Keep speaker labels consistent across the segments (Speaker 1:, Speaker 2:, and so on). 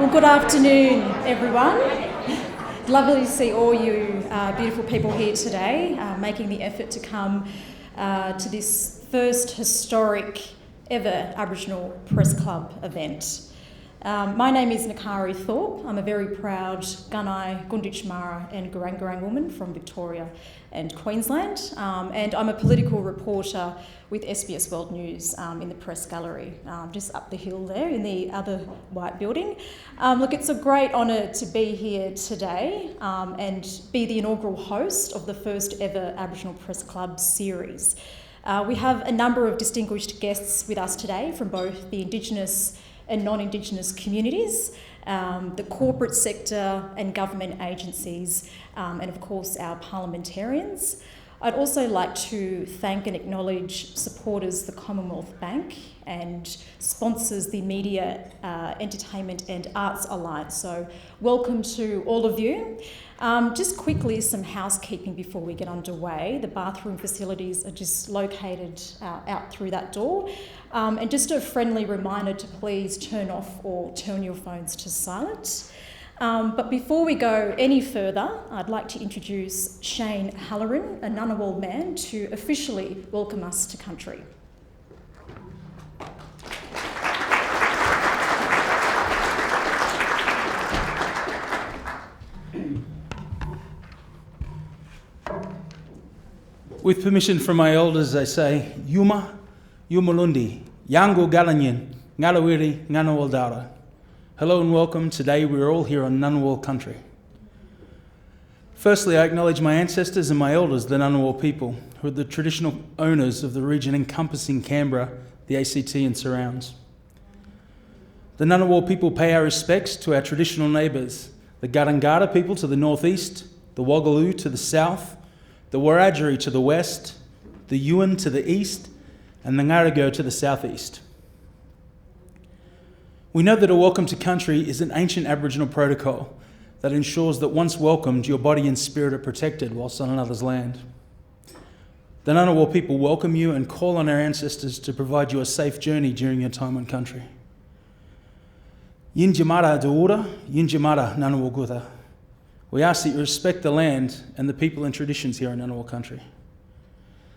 Speaker 1: Well, good afternoon, everyone. Lovely to see all you beautiful people here today, making the effort to come to this first historic ever Aboriginal Press Club event. My name is Nakari Thorpe. I'm a very proud Gunai, Gunditj Mara and Gurang woman from Victoria and Queensland, and I'm a political reporter with SBS World News in the Press Gallery, just up the hill there in the other white building. Look, it's a great honour to be here today and be the inaugural host of the first ever Aboriginal Press Club series. We have a number of distinguished guests with us today from both the Indigenous and non-Indigenous communities, the corporate sector and government agencies, and of course our parliamentarians. I'd also like to thank and acknowledge supporters the Commonwealth Bank and sponsors the Media, Entertainment and Arts Alliance. So welcome to all of you. Just quickly, some housekeeping before we get underway. The bathroom facilities are just located out through that door. And just a friendly reminder to please turn off or turn your phones to silent. But before we go any further, I'd like to introduce Shane Halloran, a Ngunnawal man, to officially welcome us to country.
Speaker 2: With permission from my elders, I say, Yuma, Yumalundi, Yango Galanyin, Ngalawiri, Ngunnawal. Hello and welcome. Today we're all here on Ngunnawal country. Firstly, I acknowledge my ancestors and my elders, the Ngunnawal people, who are the traditional owners of the region encompassing Canberra, the ACT and surrounds. The Ngunnawal people pay our respects to our traditional neighbours, the Gurungara people to the northeast, the Waggaloo to the south, the Wiradjuri to the west, the Yuin to the east, and the Ngarigo to the southeast. We know that a welcome to country is an ancient Aboriginal protocol that ensures that once welcomed, your body and spirit are protected whilst on another's land. The Ngunnawal people welcome you and call on our ancestors to provide you a safe journey during your time on country. Yinjamara Daura, Yinjamara Ngunnawal Gutha. We ask that you respect the land and the people and traditions here in Ngunnawal country.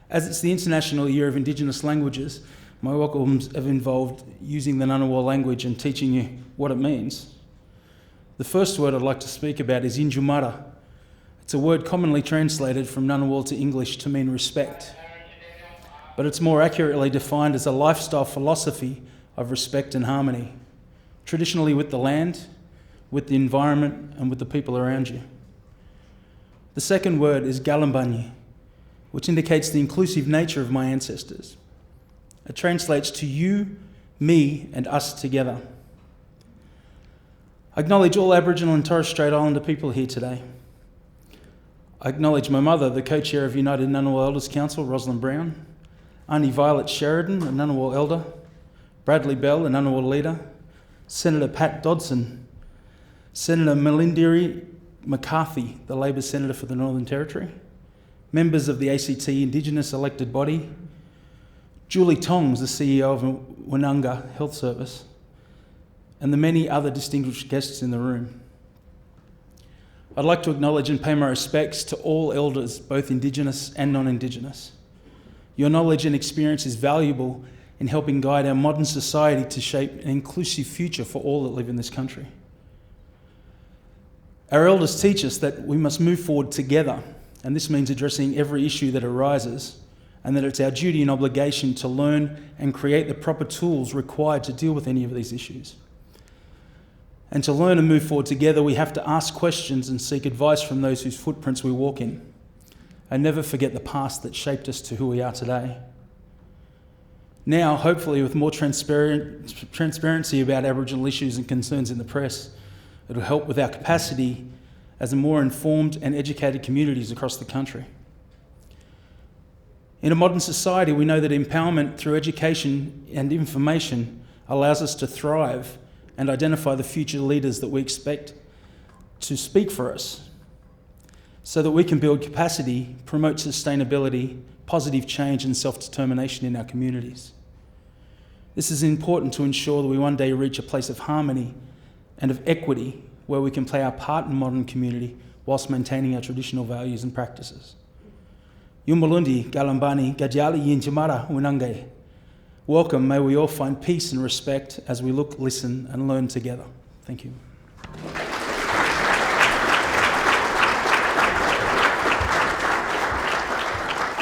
Speaker 2: As it's the International Year of Indigenous Languages, my welcomes have involved using the Ngunnawal language and teaching you what it means. The first word I'd like to speak about is Injumara. It's a word commonly translated from Ngunnawal to English to mean respect, but it's more accurately defined as a lifestyle philosophy of respect and harmony, traditionally with the land, with the environment and with the people around you. The second word is Galambanyi, which indicates the inclusive nature of my ancestors. It translates to you, me and us together. I acknowledge all Aboriginal and Torres Strait Islander people here today. I acknowledge my mother, the co-chair of United Ngunnawal Elders Council, Rosalind Brown, Auntie Violet Sheridan, a Ngunnawal elder, Bradley Bell, a Ngunnawal leader, Senator Pat Dodson, Senator Melindiri McCarthy, the Labor Senator for the Northern Territory, members of the ACT Indigenous elected body, Julie Tongs, the CEO of Winanga Health Service, and the many other distinguished guests in the room. I'd like to acknowledge and pay my respects to all elders, both Indigenous and non-Indigenous. Your knowledge and experience is valuable in helping guide our modern society to shape an inclusive future for all that live in this country. Our elders teach us that we must move forward together, and this means addressing every issue that arises, and that it's our duty and obligation to learn and create the proper tools required to deal with any of these issues. And to learn and move forward together, we have to ask questions and seek advice from those whose footprints we walk in, and never forget the past that shaped us to who we are today. Now, hopefully, with more transparency about Aboriginal issues and concerns in the press, it'll help with our capacity as a more informed and educated communities across the country. In a modern society, we know that empowerment through education and information allows us to thrive and identify the future leaders that we expect to speak for us, so that we can build capacity, promote sustainability, positive change and self-determination in our communities. This is important to ensure that we one day reach a place of harmony and of equity, where we can play our part in modern community whilst maintaining our traditional values and practices. Yumbalundi, Galambani, Gajali, Yinjamara, Winange. Welcome, may we all find peace and respect as we look, listen and learn together. Thank you.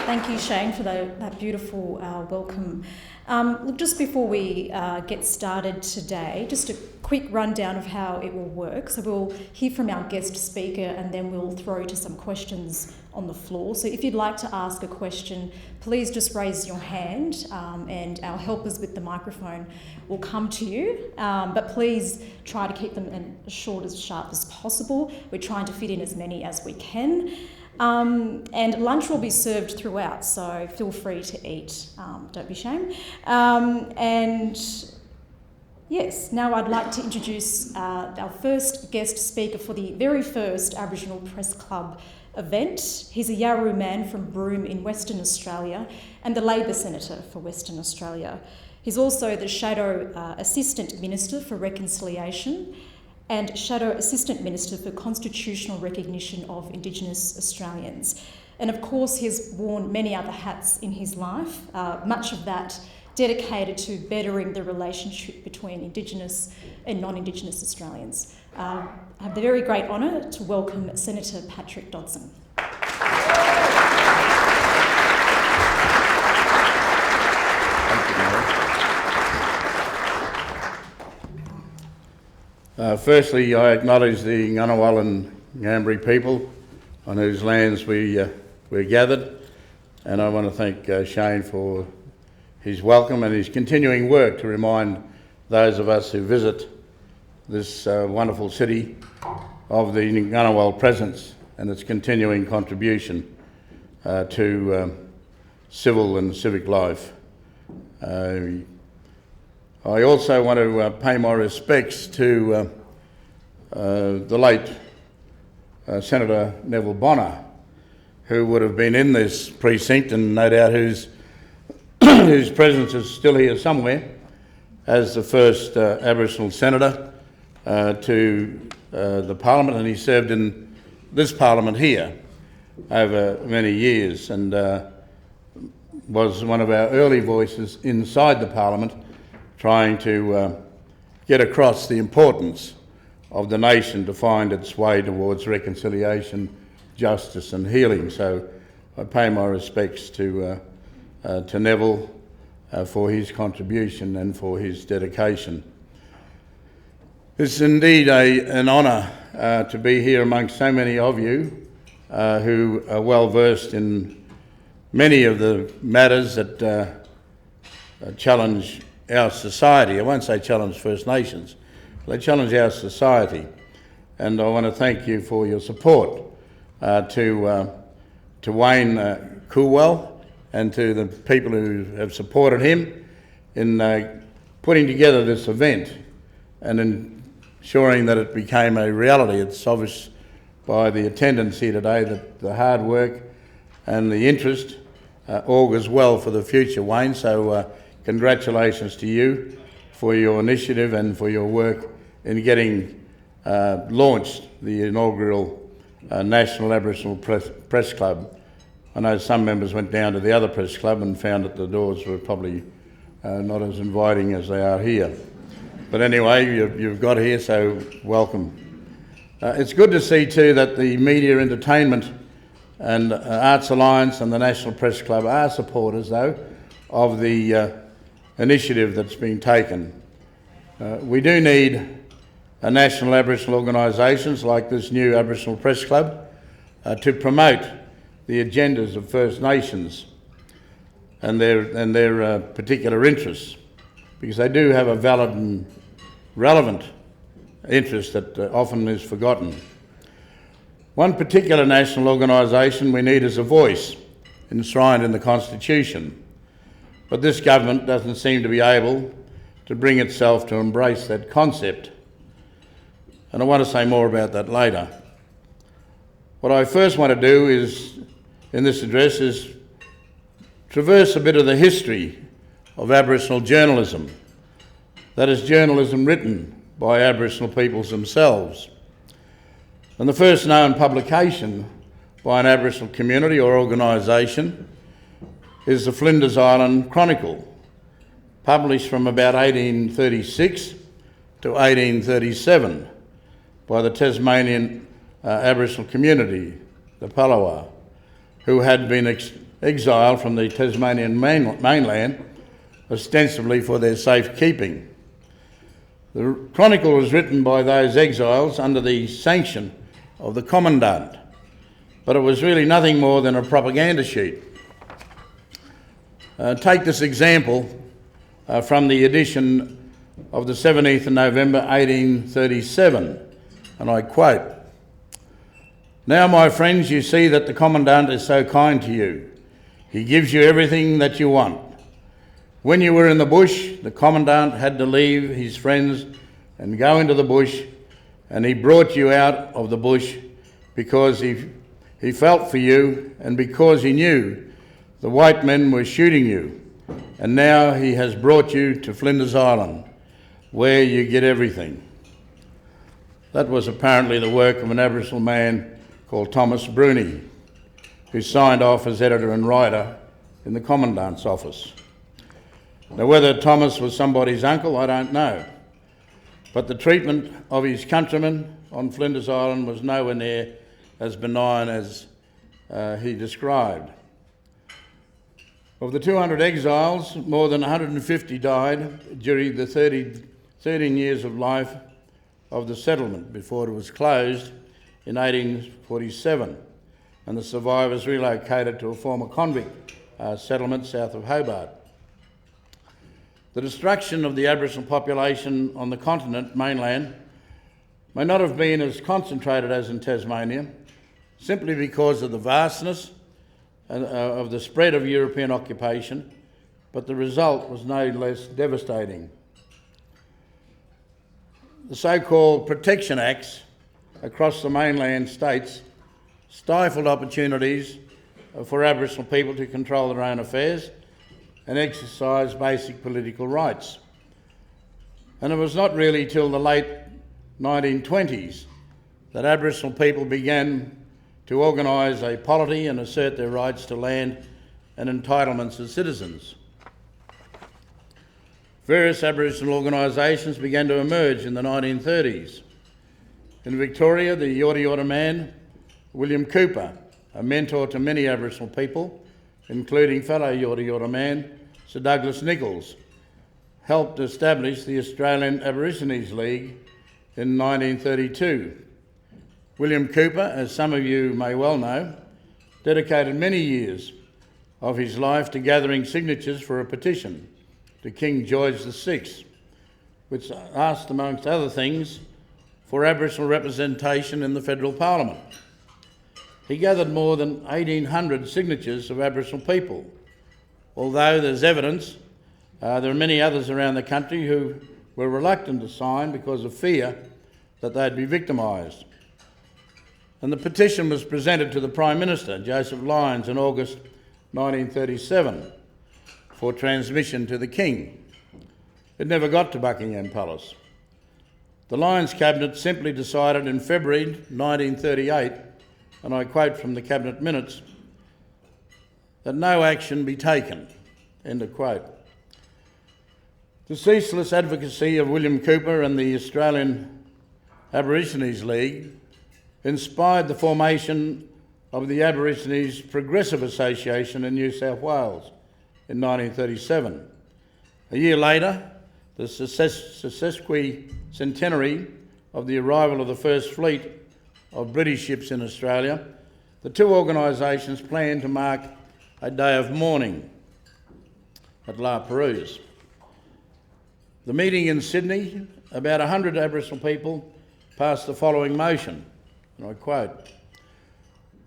Speaker 1: Thank you, Shane, for that beautiful welcome. Look, just before we get started today, just a quick rundown of how it will work. So we'll hear from our guest speaker and then we'll throw to some questions on the floor. So if you'd like to ask a question, please just raise your hand and our helpers with the microphone will come to you. But please try to keep them as short, as sharp as possible. We're trying to fit in as many as we can. And lunch will be served throughout, so feel free to eat, don't be ashamed. And yes, now I'd like to introduce our first guest speaker for the very first Aboriginal Press Club event. He's a Yarroo man from Broome in Western Australia and the Labor Senator for Western Australia. He's also the Shadow Assistant Minister for Reconciliation and Shadow Assistant Minister for Constitutional Recognition of Indigenous Australians. And of course, he's worn many other hats in his life, much of that dedicated to bettering the relationship between Indigenous and non-Indigenous Australians. I have the very great honour to welcome Senator Patrick Dodson.
Speaker 3: Firstly, I acknowledge the Ngunnawal and Ngambri people on whose lands we're gathered, and I want to thank Shane for his welcome and his continuing work to remind those of us who visit this wonderful city of the Ngunnawal presence and its continuing contribution to civil and civic life. I also want to pay my respects to the late Senator Neville Bonner, who would have been in this precinct and no doubt whose presence is still here somewhere, as the first Aboriginal Senator to the Parliament, and he served in this Parliament here over many years and was one of our early voices inside the Parliament, trying to get across the importance of the nation to find its way towards reconciliation, justice and healing. So I pay my respects to Neville for his contribution and for his dedication. It's indeed an honour to be here amongst so many of you who are well versed in many of the matters that challenge our society. I won't say challenge First Nations, they challenge our society. And I want to thank you for your support to Wayne Coolwell and to the people who have supported him in putting together this event and ensuring that it became a reality. It's obvious by the attendance here today that the hard work and the interest augurs well for the future, Wayne. So congratulations to you for your initiative and for your work in getting launched the inaugural National Aboriginal Press Club. I know some members went down to the other press club and found that the doors were probably not as inviting as they are here. But anyway, you've got here, so welcome. It's good to see too that the Media, Entertainment and Arts Alliance and the National Press Club are supporters though of the initiative that's been taken. We do need national Aboriginal organisations like this new Aboriginal Press Club to promote the agendas of First Nations and their particular interests, because they do have a valid and relevant interest that often is forgotten. One particular national organisation we need is a voice enshrined in the Constitution, but this government doesn't seem to be able to bring itself to embrace that concept. And I want to say more about that later. What I first want to do is, in this address, is traverse a bit of the history of Aboriginal journalism. That is journalism written by Aboriginal peoples themselves. And the first known publication by an Aboriginal community or organisation is the Flinders Island Chronicle, published from about 1836 to 1837 by the Tasmanian Aboriginal community, the Palawa, who had been exiled from the Tasmanian mainland, ostensibly for their safekeeping. The Chronicle was written by those exiles under the sanction of the Commandant, but it was really nothing more than a propaganda sheet. Take this example from the edition of the 17th of November 1837, and I quote, "Now, my friends, you see that the Commandant is so kind to you. He gives you everything that you want. When you were in the bush, the Commandant had to leave his friends and go into the bush, and he brought you out of the bush because he felt for you and because he knew the white men were shooting you. And now he has brought you to Flinders Island, where you get everything." That was apparently the work of an Aboriginal man called Thomas Bruni, who signed off as editor and writer in the Commandant's office. Now, whether Thomas was somebody's uncle, I don't know, but the treatment of his countrymen on Flinders Island was nowhere near as benign as he described. Of the 200 exiles, more than 150 died during the 13 years of life of the settlement before it was closed in 1847, and the survivors relocated to a former convict settlement south of Hobart. The destruction of the Aboriginal population on the continent mainland may not have been as concentrated as in Tasmania, simply because of the vastness of the spread of European occupation, but the result was no less devastating. The so-called Protection Acts across the mainland states stifled opportunities for Aboriginal people to control their own affairs and exercise basic political rights. And it was not really till the late 1920s that Aboriginal people began to organise a polity and assert their rights to land and entitlements as citizens. Various Aboriginal organisations began to emerge in the 1930s. In Victoria, the Yorta Yorta man, William Cooper, a mentor to many Aboriginal people, including fellow Yorta Yorta man, Sir Douglas Nicholls, helped establish the Australian Aborigines League in 1932. William Cooper, as some of you may well know, dedicated many years of his life to gathering signatures for a petition to King George VI, which asked, amongst other things, for Aboriginal representation in the Federal Parliament. He gathered more than 1,800 signatures of Aboriginal people, although there's evidence there are many others around the country who were reluctant to sign because of fear that they'd be victimised. And the petition was presented to the Prime Minister, Joseph Lyons, in August 1937 for transmission to the King. It never got to Buckingham Palace. The Lyons Cabinet simply decided in February 1938, and I quote from the Cabinet minutes, that no action be taken, end of quote. The ceaseless advocacy of William Cooper and the Australian Aborigines League inspired the formation of the Aborigines Progressive Association in New South Wales in 1937. A year later, the sesquicentenary of the arrival of the first fleet of British ships in Australia, the two organisations planned to mark a day of mourning at La Perouse. The meeting in Sydney, about 100 Aboriginal people passed the following motion, and I quote,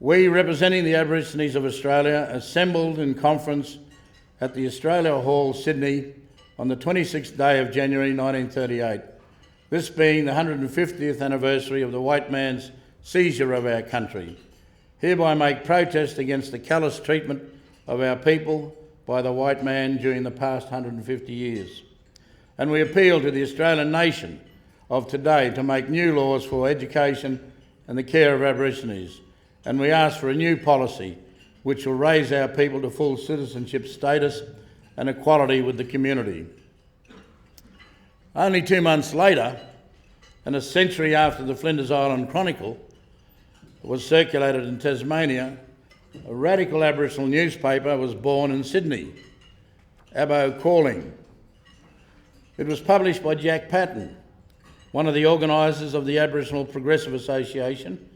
Speaker 3: "We, representing the Aborigines of Australia, assembled in conference at the Australia Hall, Sydney, on the 26th day of January 1938, this being the 150th anniversary of the white man's seizure of our country, hereby make protest against the callous treatment of our people by the white man during the past 150 years. And we appeal to the Australian nation of today to make new laws for education and the care of Aborigines. And we ask for a new policy which will raise our people to full citizenship status and equality with the community. Only 2 months later, and a century after the Flinders Island Chronicle was circulated in Tasmania, a radical Aboriginal newspaper was born in Sydney, Abo Calling. It was published by Jack Patton, one of the organisers of the Aboriginal Progressive Association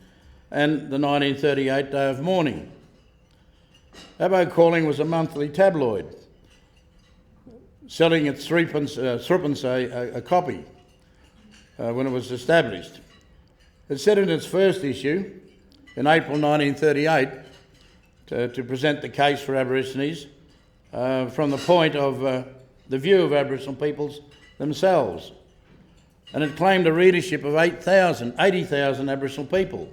Speaker 3: and the 1938 Day of Mourning. Abo Calling was a monthly tabloid, selling at threepence a copy when it was established. It said in its first issue, in April 1938, to present the case for Aborigines from the point of the view of Aboriginal peoples themselves. And it claimed a readership of 80,000 Aboriginal people.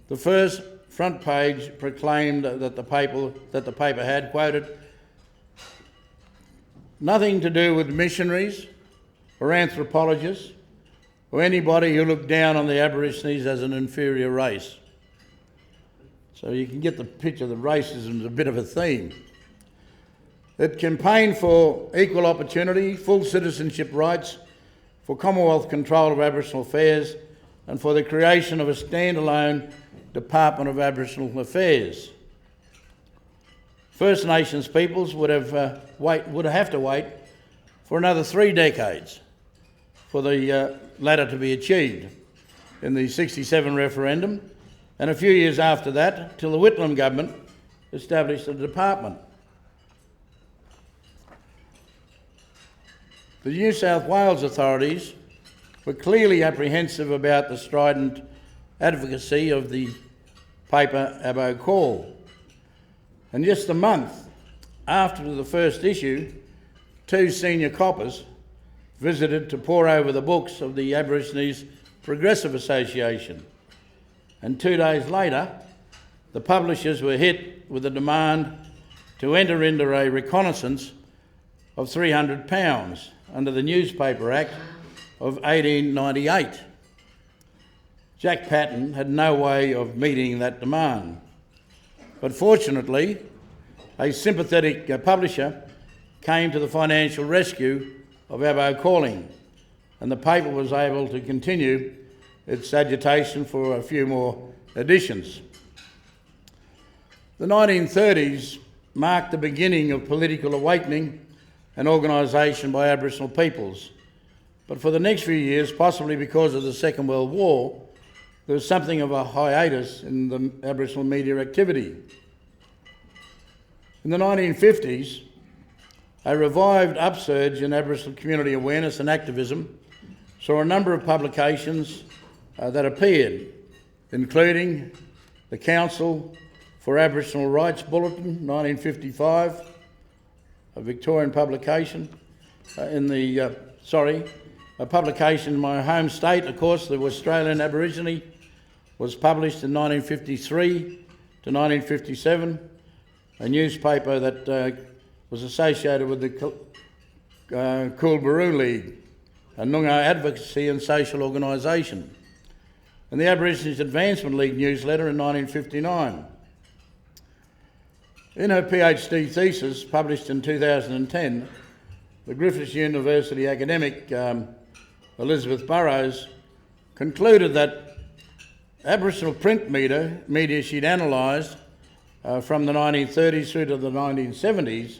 Speaker 3: The first front page proclaimed that the paper had, quoted, nothing to do with missionaries or anthropologists or anybody who looked down on the Aborigines as an inferior race. So you can get the picture that racism is a bit of a theme. It campaigned for equal opportunity, full citizenship rights, for Commonwealth control of Aboriginal affairs, and for the creation of a standalone Department of Aboriginal Affairs. First Nations peoples would have to wait for another 3 decades for the latter to be achieved in the 67 referendum, and a few years after that till the Whitlam government established a department. The New South Wales authorities were clearly apprehensive about the strident advocacy of the paper Abo Call. And just a month after the first issue, 2 senior coppers visited to pore over the books of the Aborigines Progressive Association. And 2 days later, the publishers were hit with a demand to enter into a reconnaissance of £300 under the Newspaper Act of 1898. Jack Patton had no way of meeting that demand. But fortunately, a sympathetic publisher came to the financial rescue of Abo Calling, and the paper was able to continue its agitation for a few more editions. The 1930s marked the beginning of political awakening and organisation by Aboriginal peoples. But for the next few years, possibly because of the Second World War, there was something of a hiatus in the Aboriginal media activity. In the 1950s, a revived upsurge in Aboriginal community awareness and activism saw a number of publications that appeared, including the Council for Aboriginal Rights Bulletin, 1955, a Victorian publication, a publication in my home state, of course, the Australian Aborigine, was published in 1953 to 1957, a newspaper that was associated with the Coolbaroo League, a Noongar advocacy and social organisation, and the Aborigines Advancement League newsletter in 1959. In her PhD thesis, published in 2010, the Griffith University academic Elizabeth Burrows concluded that Aboriginal print media she'd analysed from the 1930s through to the 1970s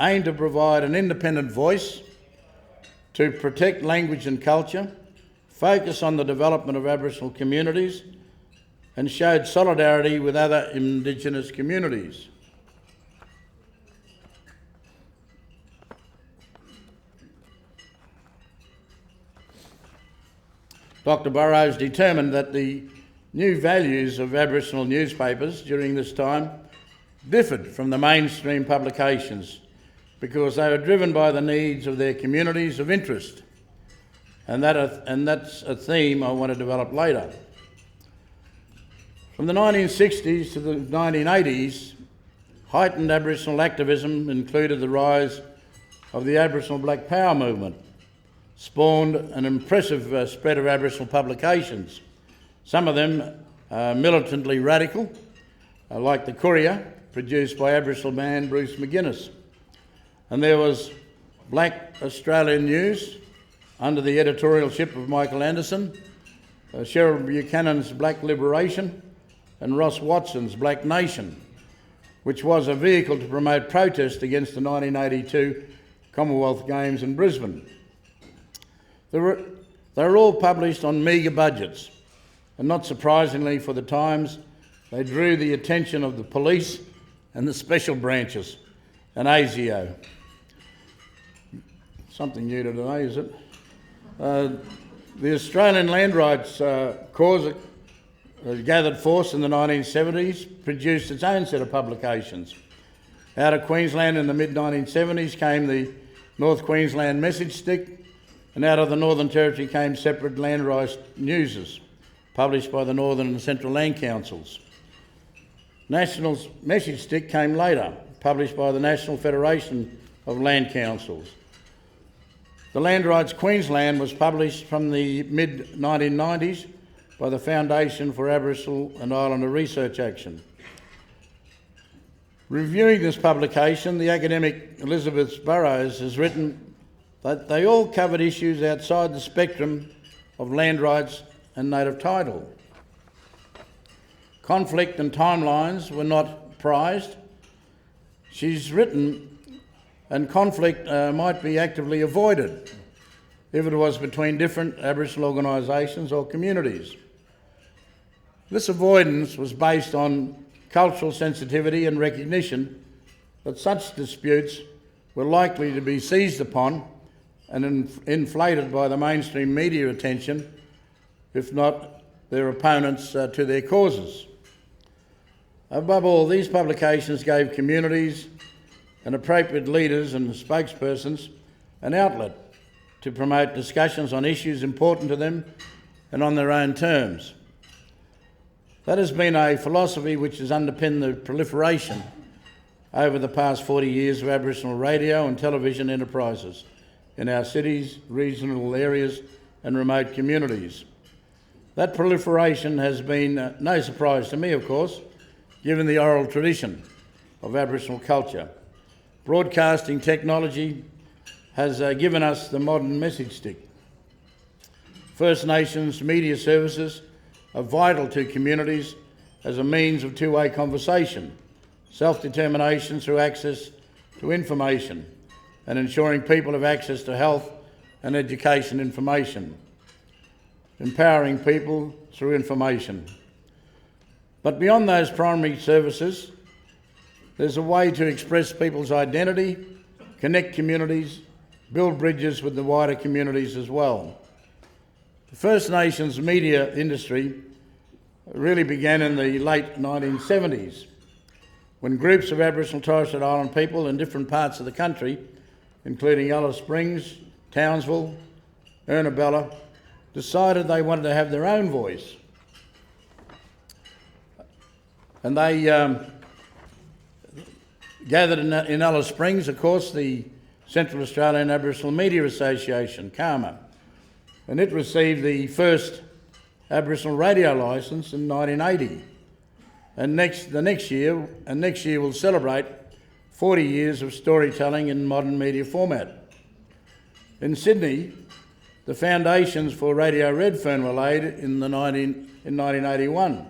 Speaker 3: aimed to provide an independent voice to protect language and culture, focus on the development of Aboriginal communities, and showed solidarity with other Indigenous communities. Dr. Burrows determined that the new values of Aboriginal newspapers during this time differed from the mainstream publications because they were driven by the needs of their communities of interest, and that's a theme I want to develop later. From the 1960s to the 1980s, heightened Aboriginal activism included the rise of the Aboriginal Black Power movement, spawned an impressive spread of Aboriginal publications, some of them militantly radical, like the Courier, produced by Aboriginal man Bruce McGuinness. And there was Black Australian News, under the editorialship of Michael Anderson, Cheryl Buchanan's Black Liberation, and Ross Watson's Black Nation, which was a vehicle to promote protest against the 1982 Commonwealth Games in Brisbane. They were all published on meagre budgets, and not surprisingly for the times, they drew the attention of the police and the special branches and ASIO. Something new today, is it? The Australian land rights cause gathered force in the 1970s, produced its own set of publications. Out of Queensland in the mid-1970s came the North Queensland Message Stick, and out of the Northern Territory came separate land rights newses, published by the Northern and Central Land Councils. National Message Stick came later, published by the National Federation of Land Councils. The Land Rights Queensland was published from the mid-1990s by the Foundation for Aboriginal and Islander Research Action. Reviewing this publication, the academic Elizabeth Burrows has written that they all covered issues outside the spectrum of land rights and native title. Conflict and timelines were not prized. She's written, and conflict might be actively avoided if it was between different Aboriginal organisations or communities. This avoidance was based on cultural sensitivity and recognition that such disputes were likely to be seized upon and inflated by the mainstream media attention, if not their opponents to their causes. Above all, these publications gave communities and appropriate leaders and spokespersons an outlet to promote discussions on issues important to them and on their own terms. That has been a philosophy which has underpinned the proliferation over the past 40 years of Aboriginal radio and television enterprises in our cities, regional areas and remote communities. That proliferation has been no surprise to me, of course, given the oral tradition of Aboriginal culture. Broadcasting technology has given us the modern message stick. First Nations media services are vital to communities as a means of two-way conversation, self-determination through access to information, and ensuring people have access to health and education information, empowering people through information. But beyond those primary services, there's a way to express people's identity, connect communities, build bridges with the wider communities as well. The First Nations media industry really began in the late 1970s, when groups of Aboriginal and Torres Strait Island people in different parts of the country, including Alice Springs, Townsville, Ernabella, decided they wanted to have their own voice. And they gathered in Alice Springs, of course, the Central Australian Aboriginal Media Association, CAIE, and it received the first Aboriginal radio licence in 1980. And next year will celebrate 40 years of storytelling in modern media format. In Sydney, the foundations for Radio Redfern were laid in 1981,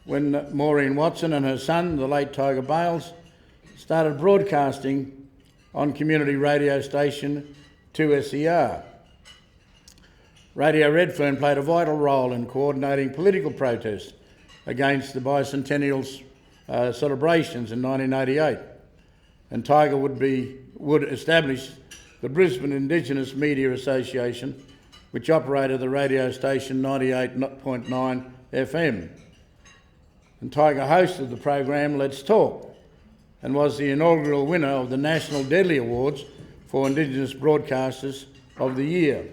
Speaker 3: when Maureen Watson and her son, the late Tiger Bales, started broadcasting on community radio station 2SER. Radio Redfern played a vital role in coordinating political protests against the bicentennial celebrations in 1988, and Tiger would establish the Brisbane Indigenous Media Association, which operated the radio station 98.9 FM. And Tiger hosted the program Let's Talk, and was the inaugural winner of the National Deadly Awards for Indigenous Broadcasters of the Year.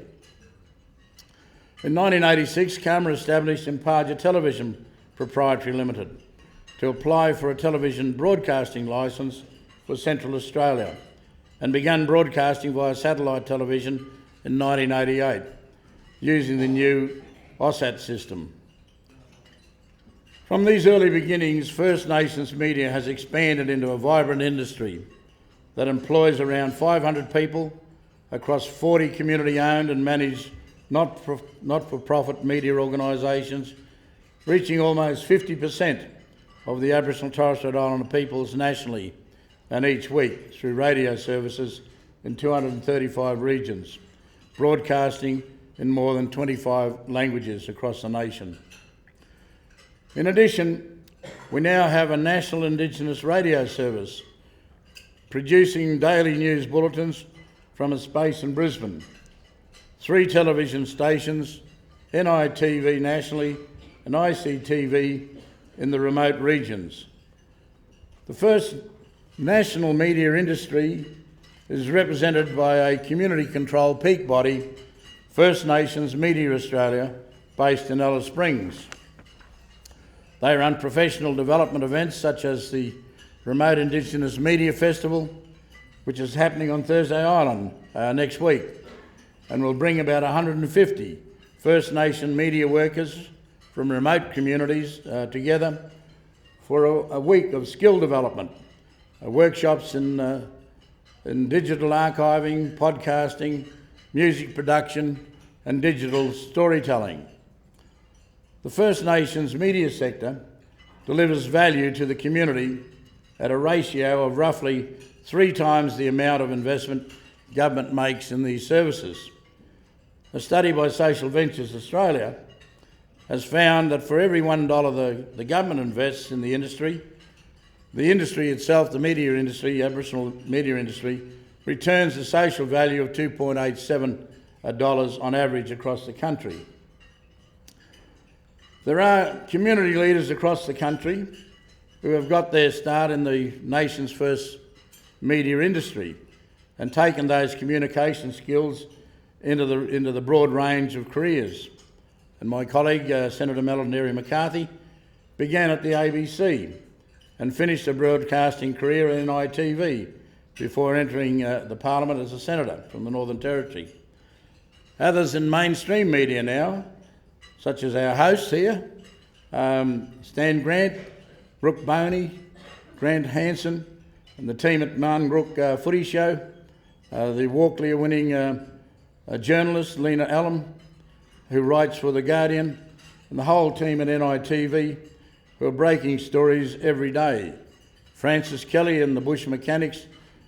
Speaker 3: In 1986, CAIE established Imparja Television Proprietary Limited to apply for a television broadcasting licence for Central Australia, and began broadcasting via satellite television in 1988 using the new OSAT system. From these early beginnings, First Nations media has expanded into a vibrant industry that employs around 500 people across 40 community-owned and managed not-for-profit media organisations, reaching almost 50% of the Aboriginal and Torres Strait Islander peoples nationally and each week through radio services in 235 regions, broadcasting in more than 25 languages across the nation. In addition, we now have a national Indigenous radio service producing daily news bulletins from its base in Brisbane, 3 television stations, NITV nationally and ICTV in the remote regions. The first national media industry is represented by a community-controlled peak body, First Nations Media Australia, based in Alice Springs. They run professional development events such as the Remote Indigenous Media Festival, which is happening on Thursday Island next week, and will bring about 150 First Nation media workers from remote communities together for a week of skill development, workshops in digital archiving, podcasting, music production and digital storytelling. The First Nations media sector delivers value to the community at a ratio of roughly 3 times the amount of investment government makes in these services. A study by Social Ventures Australia has found that for every $1 the government invests in the industry itself, the media industry, Aboriginal media industry, returns a social value of $2.87 on average across the country. There are community leaders across the country who have got their start in the nation's first media industry and taken those communication skills into the broad range of careers. And my colleague, Senator Melanie McCarthy, began at the ABC and finished a broadcasting career in ITV before entering the Parliament as a Senator from the Northern Territory. Others in mainstream media now, such as our hosts here, Stan Grant, Brooke Boney, Grant Hanson, and the team at Marngrook Footy Show, the Walklear-winning journalist Lena Allen, who writes for The Guardian, and the whole team at NITV, who are breaking stories every day. Francis Kelly and the Bush Mechanics,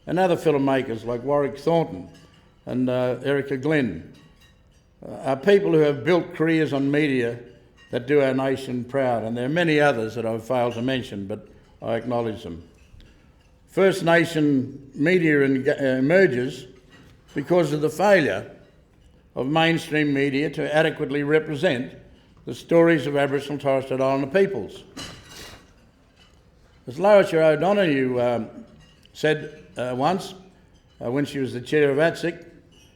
Speaker 3: and other filmmakers like Warwick Thornton and Erica Glenn, are people who have built careers on media that do our nation proud, and there are many others that I've failed to mention, but I acknowledge them. First Nation media emerges because of the failure of mainstream media to adequately represent the stories of Aboriginal and Torres Strait Islander peoples. As Laurita O'Donoghue said once, when she was the chair of ATSIC,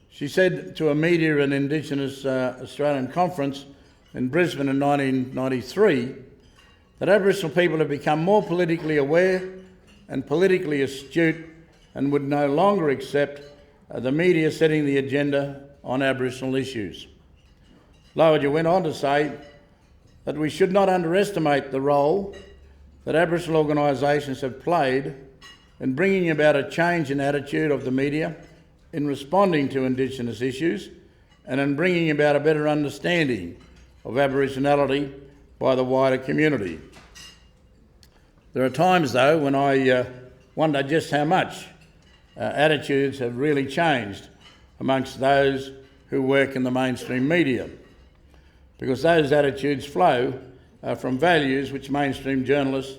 Speaker 3: she said to a Media and Indigenous Australian conference in Brisbane in 1993 that Aboriginal people have become more politically aware and politically astute and would no longer accept the media setting the agenda on Aboriginal issues. Laurita went on to say that we should not underestimate the role that Aboriginal organisations have played in bringing about a change in attitude of the media in responding to Indigenous issues and in bringing about a better understanding of Aboriginality by the wider community. There are times, though, when I wonder just how much attitudes have really changed amongst those who work in the mainstream media, because those attitudes flow from values which mainstream journalists,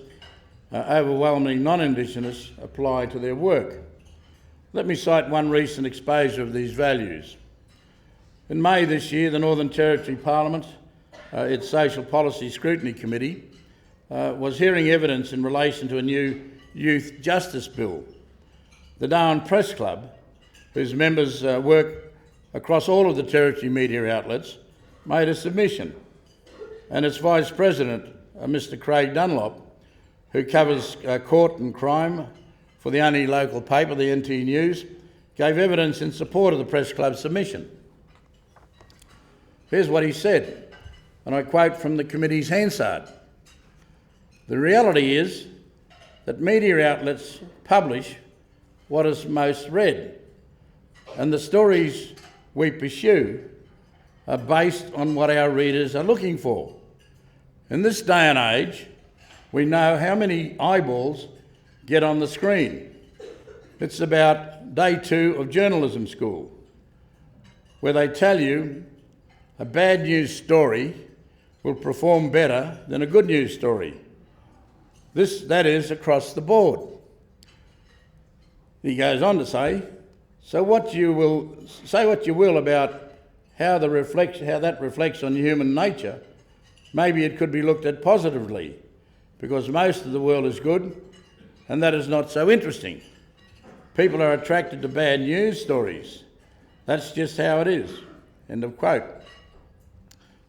Speaker 3: overwhelmingly non-Indigenous, apply to their work. Let me cite one recent exposure of these values. In May this year, the Northern Territory Parliament, its Social Policy Scrutiny Committee, was hearing evidence in relation to a new youth justice bill. The Darwin Press Club, whose members work across all of the Territory media outlets, made a submission, and its Vice President, Mr Craig Dunlop, who covers court and crime for the only local paper, the NT News, gave evidence in support of the Press Club submission. Here's what he said, and I quote from the committee's Hansard. "The reality is that media outlets publish what is most read, and the stories we pursue are based on what our readers are looking for. In this day and age, we know how many eyeballs get on the screen. It's about day 2 of journalism school, where they tell you a bad news story will perform better than a good news story. That is across the board." He goes on to say, say what you will about how that reflects on human nature. Maybe it could be looked at positively, because most of the world is good, and that is not so interesting. People are attracted to bad news stories. That's just how it is. End of quote.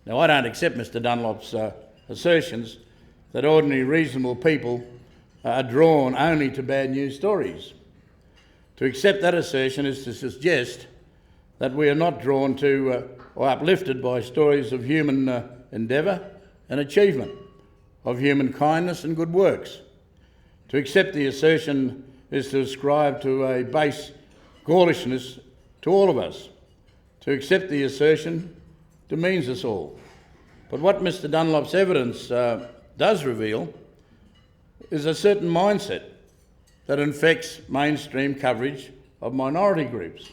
Speaker 3: Now, I don't accept Mr. Dunlop's assertions that ordinary reasonable people are drawn only to bad news stories. To accept that assertion is to suggest that we are not drawn to or uplifted by stories of human endeavour and achievement, of human kindness and good works. To accept the assertion is to ascribe to a base Gaulishness to all of us. To accept the assertion demeans us all. But what Mr. Dunlop's evidence does reveal is a certain mindset that infects mainstream coverage of minority groups,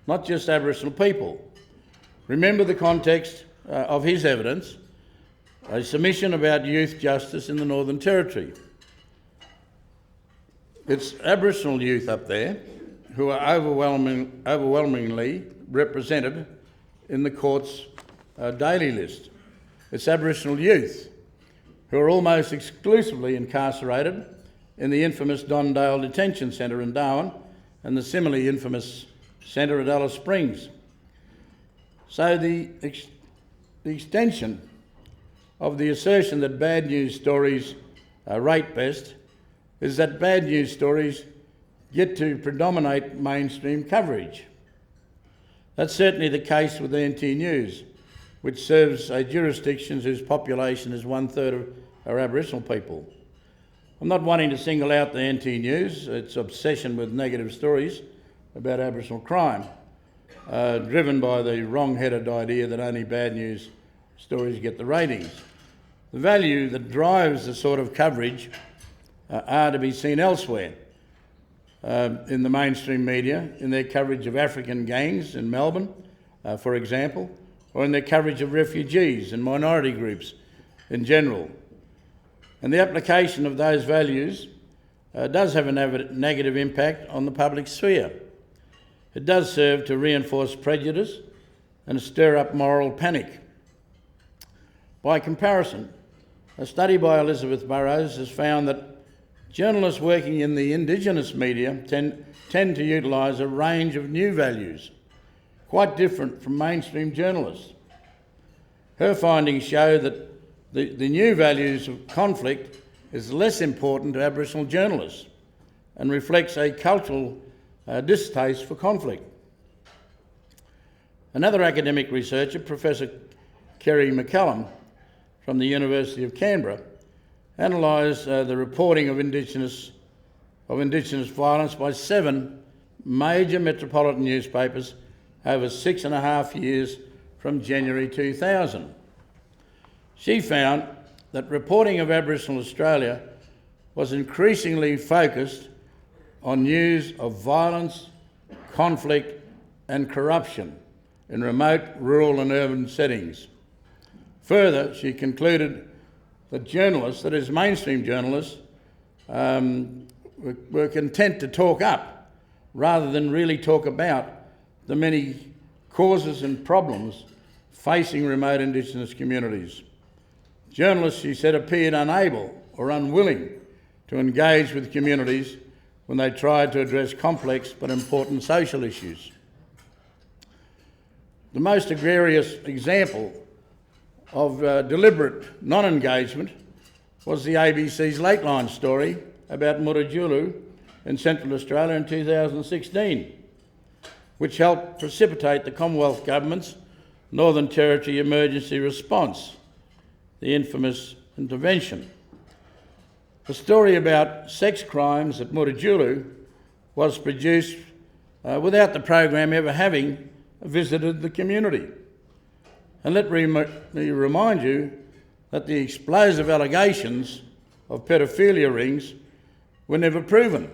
Speaker 3: not just Aboriginal people. Remember the context of his evidence, a submission about youth justice in the Northern Territory. It's Aboriginal youth up there who are overwhelmingly represented in the court's daily list. It's Aboriginal youth who are almost exclusively incarcerated in the infamous Dondale Detention Centre in Darwin and the similarly infamous centre at Alice Springs. So the extension of the assertion that bad news stories rate best is that bad news stories get to predominate mainstream coverage. That's certainly the case with NT News, which serves a jurisdiction whose population is 1/3 of our Aboriginal people. I'm not wanting to single out the NT News, its obsession with negative stories about Aboriginal crime, driven by the wrong-headed idea that only bad news stories get the ratings. The value that drives the sort of coverage are to be seen elsewhere in the mainstream media, in their coverage of African gangs in Melbourne, for example, or in their coverage of refugees and minority groups in general. And the application of those values does have a negative impact on the public sphere. It does serve to reinforce prejudice and stir up moral panic. By comparison, a study by Elizabeth Burrows has found that journalists working in the Indigenous media tend to utilise a range of new values, quite different from mainstream journalists. Her findings show that the new values of conflict is less important to Aboriginal journalists and reflects a cultural distaste for conflict. Another academic researcher, Professor Kerry McCallum from the University of Canberra, analysed the reporting of Indigenous violence by 7 major metropolitan newspapers over 6.5 years from January 2000. She found that reporting of Aboriginal Australia was increasingly focused on news of violence, conflict and corruption in remote rural and urban settings. Further, she concluded that journalists, that is mainstream journalists, were content to talk up rather than really talk about the many causes and problems facing remote Indigenous communities. Journalists, she said, appeared unable or unwilling to engage with communities when they tried to address complex but important social issues. The most egregious example of deliberate non-engagement was the ABC's Lateline story about Murrujulu in Central Australia in 2016, which helped precipitate the Commonwealth Government's Northern Territory emergency response, the infamous intervention. The story about sex crimes at Mutijulu was produced without the program ever having visited the community. And let me remind you that the explosive allegations of pedophilia rings were never proven,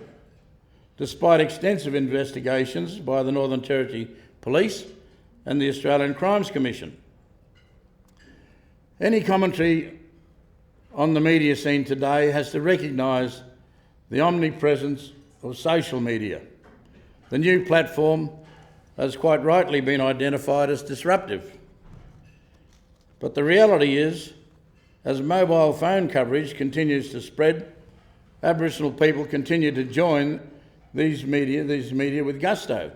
Speaker 3: despite extensive investigations by the Northern Territory Police and the Australian Crimes Commission. Any commentary on the media scene today has to recognise the omnipresence of social media. The new platform has quite rightly been identified as disruptive. But the reality is, as mobile phone coverage continues to spread, Aboriginal people continue to join these media with gusto.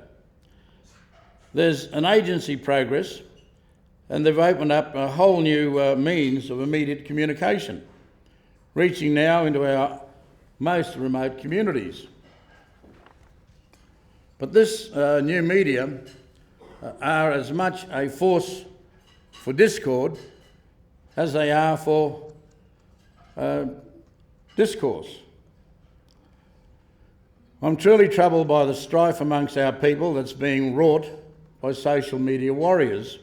Speaker 3: There's an agency progress, and they've opened up a whole new means of immediate communication, reaching now into our most remote communities. But this new media are as much a force for discord as they are for discourse. I'm truly troubled by the strife amongst our people that's being wrought by social media warriors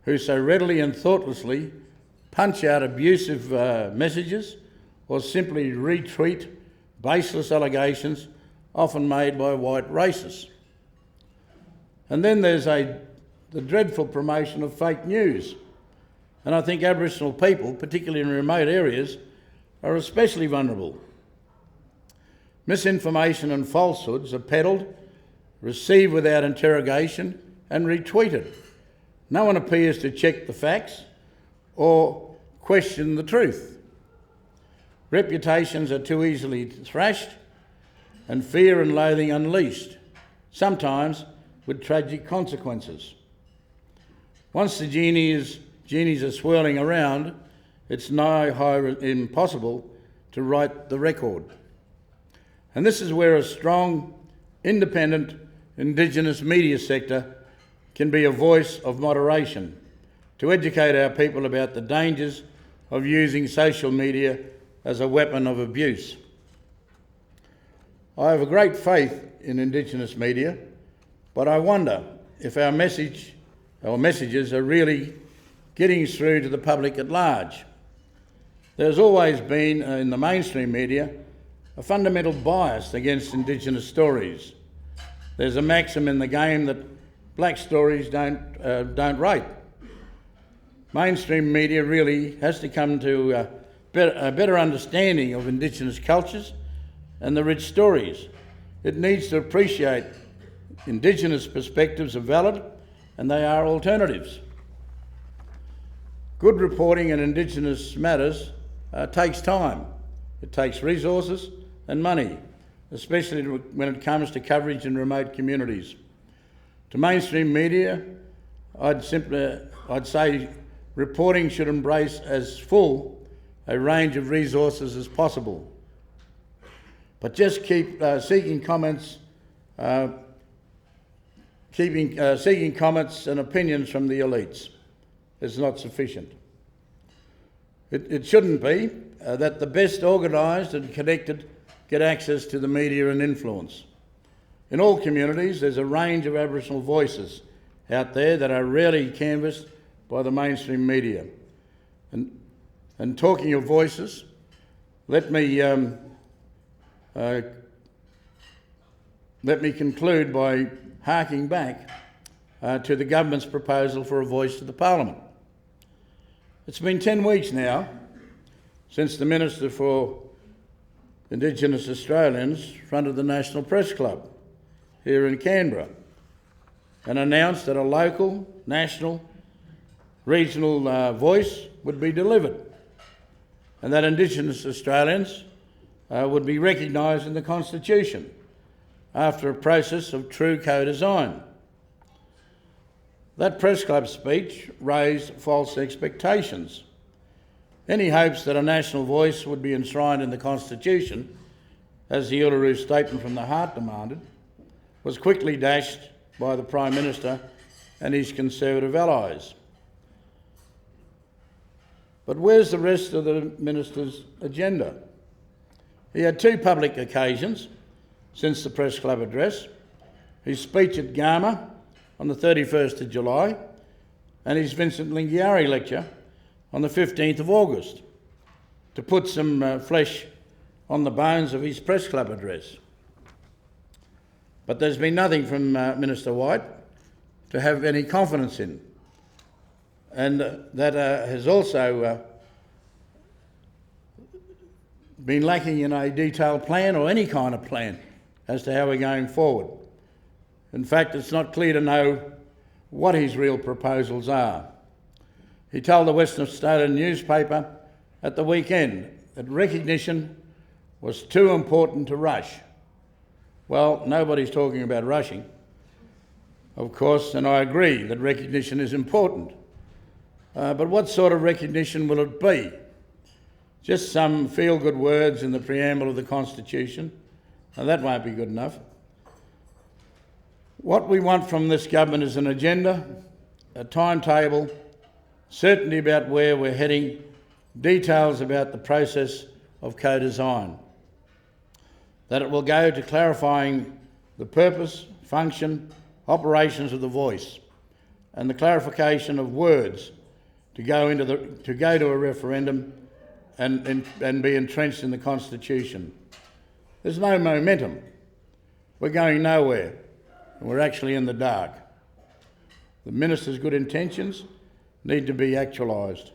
Speaker 3: who so readily and thoughtlessly punch out abusive messages or simply retweet baseless allegations often made by white racists. And then there's the dreadful promotion of fake news. And I think Aboriginal people, particularly in remote areas, are especially vulnerable. Misinformation and falsehoods are peddled, received without interrogation and retweeted. No one appears to check the facts or question the truth. Reputations are too easily thrashed and fear and loathing unleashed, sometimes with tragic consequences. Once the genies are swirling around, it's nigh impossible to right the record. And this is where a strong, independent, Indigenous media sector can be a voice of moderation to educate our people about the dangers of using social media as a weapon of abuse. I have a great faith in Indigenous media, but I wonder if our messages are really getting through to the public at large. There's always been, in the mainstream media, a fundamental bias against Indigenous stories. There's a maxim in the game that black stories don't rate. Mainstream media really has to come to a better understanding of Indigenous cultures and the rich stories. It needs to appreciate Indigenous perspectives are valid and they are alternatives. Good reporting in Indigenous matters takes time. It takes resources and money, especially when it comes to coverage in remote communities. To mainstream media, I'd say reporting should embrace as full a range of resources as possible. But just keep seeking comments and opinions from the elites is not sufficient. It shouldn't be that the best organised and connected get access to the media and influence. In all communities, there's a range of Aboriginal voices out there that are rarely canvassed by the mainstream media. And talking of voices, let me conclude by harking back to the government's proposal for a voice to the Parliament. It's been 10 weeks now since the Minister for Indigenous Australians fronted the National Press Club here in Canberra and announced that a local, national, regional voice would be delivered and that Indigenous Australians would be recognised in the Constitution after a process of true co-design. That Press Club speech raised false expectations. Any hopes that a national voice would be enshrined in the Constitution, as the Uluru Statement from the Heart demanded, was quickly dashed by the Prime Minister and his Conservative allies. But where's the rest of the minister's agenda? He had 2 public occasions since the Press Club address: his speech at Gama on the 31st of July and his Vincent Lingiari lecture on the 15th of August, to put some flesh on the bones of his Press Club address. But there's been nothing from Minister White to have any confidence in. And that has also been lacking in a detailed plan, or any kind of plan, as to how we're going forward. In fact, it's not clear to know what his real proposals are. He told the Western Australian newspaper at the weekend that recognition was too important to rush. Well, nobody's talking about rushing, of course, and I agree that recognition is important. But what sort of recognition will it be? Just some feel-good words in the preamble of the Constitution? Now, that won't be good enough. What we want from this government is an agenda, a timetable, certainty about where we're heading, details about the process of co-design. That it will go to clarifying the purpose, function, operations of the voice, and the clarification of words to go to a referendum and be entrenched in the Constitution. There's no momentum. We're going nowhere, and we're actually in the dark. The minister's good intentions need to be actualised.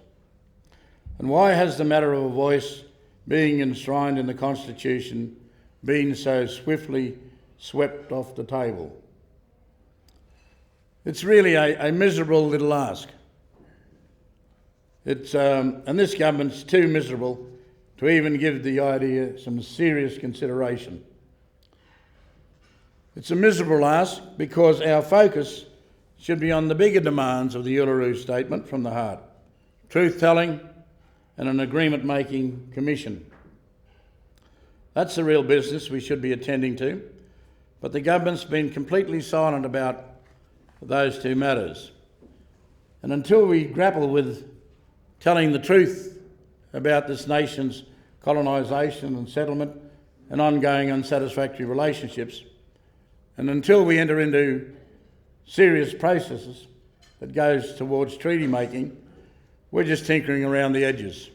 Speaker 3: And why has the matter of a voice being enshrined in the Constitution been so swiftly swept off the table? It's really a miserable little ask. And this government's too miserable to even give the idea some serious consideration. It's a miserable ask because our focus should be on the bigger demands of the Uluru Statement from the heart: truth-telling and an agreement-making commission. That's the real business we should be attending to, but the government's been completely silent about those 2 matters. And until we grapple with telling the truth about this nation's colonisation and settlement and ongoing unsatisfactory relationships, and until we enter into serious processes that goes towards treaty making, we're just tinkering around the edges.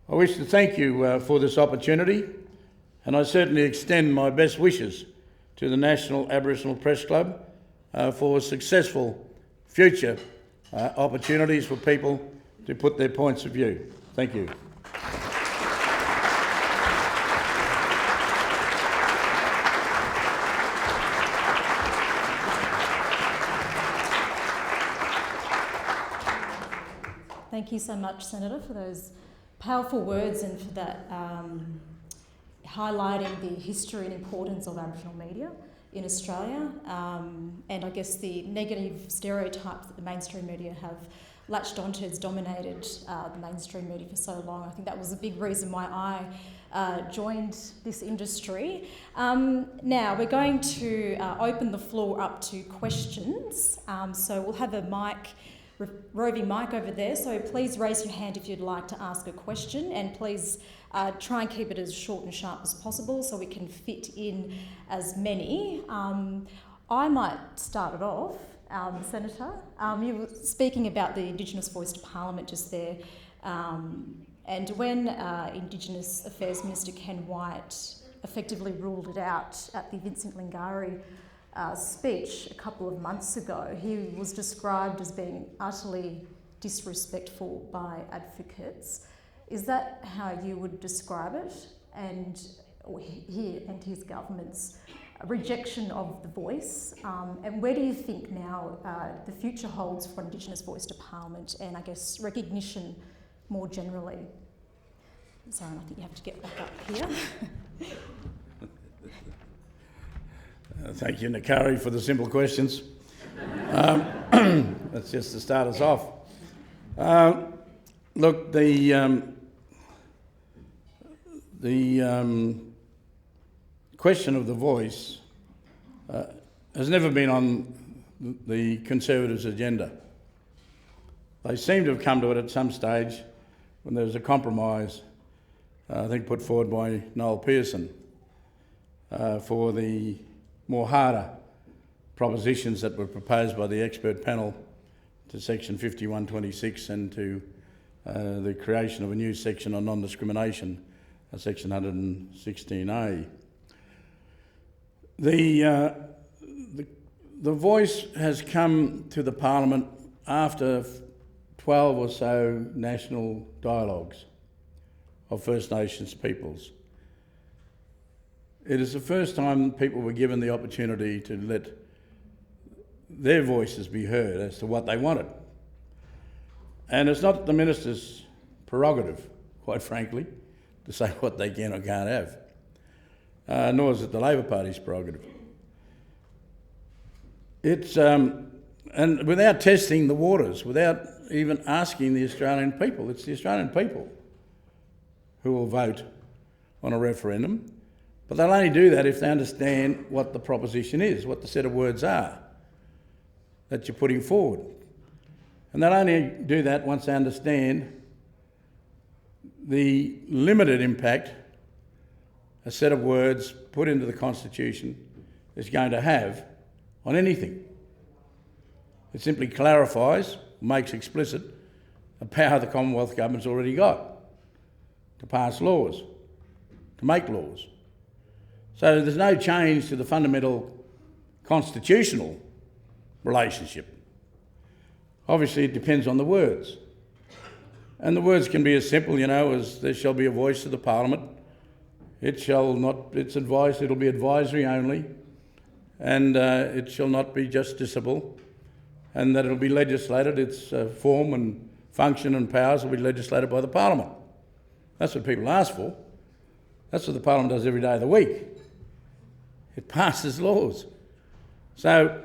Speaker 3: I wish to thank you for this opportunity, and I certainly extend my best wishes to the National Aboriginal Press Club for successful future opportunities for people to put their points of view. Thank you.
Speaker 1: Thank you so much, Senator, for those powerful words and for that highlighting the history and importance of Aboriginal media in Australia, and I guess the negative stereotypes that the mainstream media have latched onto has dominated the mainstream media for so long. I think that was a big reason why I joined this industry. Now we're going to open the floor up to questions. So we'll have a roving mic over there, so please raise your hand if you'd like to ask a question, and please try and keep it as short and sharp as possible so we can fit in as many. I might start it off, Senator. You were speaking about the Indigenous voice to Parliament just there, and when Indigenous Affairs Minister Ken White effectively ruled it out at the Vincent Lingiari speech a couple of months ago, he was described as being utterly disrespectful by advocates. Is that how you would describe it? And he and his government's rejection of the voice? And where do you think now the future holds for Indigenous voice to Parliament and I guess recognition more generally? Sorry, I think you have to get back up here.
Speaker 3: Thank you, Nakari, for the simple questions. That's just to start us off. Look, the question of the voice has never been on the Conservatives' agenda. They seem to have come to it at some stage when there was a compromise, I think put forward by Noel Pearson, for the more harder propositions that were proposed by the expert panel to section 5126 and to the creation of a new section on non-discrimination, section 116A. The voice has come to the Parliament after 12 or so national dialogues of First Nations peoples. It is the first time people were given the opportunity to let their voices be heard as to what they wanted. And it's not the minister's prerogative, quite frankly, to say what they can or can't have, nor is it the Labor Party's prerogative. It's, and without testing the waters, without even asking the Australian people, it's the Australian people who will vote on a referendum, but they'll only do that if they understand what the proposition is, what the set of words are that you're putting forward. And they'll only do that once they understand the limited impact a set of words put into the Constitution is going to have on anything. It simply clarifies, makes explicit a power the Commonwealth Government's already got to pass laws, to make laws. So there's no change to the fundamental constitutional relationship. Obviously, it depends on the words. And the words can be as simple, as there shall be a voice to the Parliament. It'll be advisory only, and it shall not be justiciable, and that it'll be legislated, its form and function and powers will be legislated by the Parliament. That's what people ask for. That's what the Parliament does every day of the week. It passes laws. So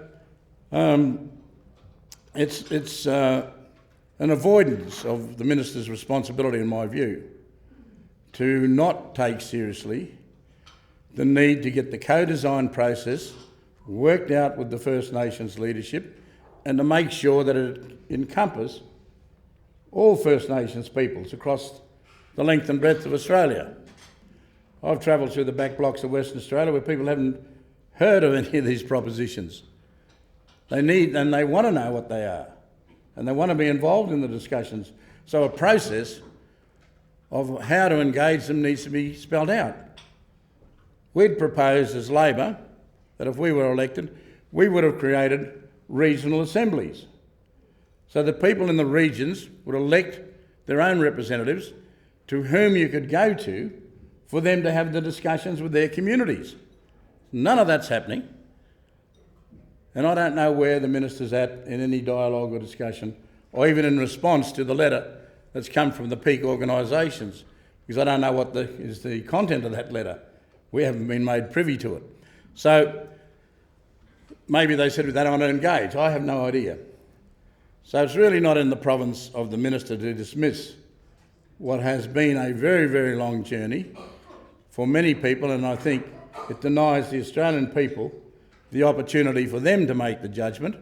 Speaker 3: it's an avoidance of the minister's responsibility, in my view, to not take seriously the need to get the co-design process worked out with the First Nations leadership and to make sure that it encompasses all First Nations peoples across the length and breadth of Australia. I've travelled through the back blocks of Western Australia where people haven't heard of any of these propositions. They need and they want to know what they are, and they want to be involved in the discussions. So a process of how to engage them needs to be spelled out. We'd proposed as Labor that if we were elected, we would have created regional assemblies so that people in the regions would elect their own representatives to whom you could go to for them to have the discussions with their communities. None of that's happening. And I don't know where the minister's at in any dialogue or discussion, or even in response to the letter that's come from the peak organisations, because I don't know what is the content of that letter. We haven't been made privy to it. So maybe they said they don't want to engage. I have no idea. So it's really not in the province of the minister to dismiss what has been a very, very long journey for many people, and I think it denies the Australian people the opportunity for them to make the judgment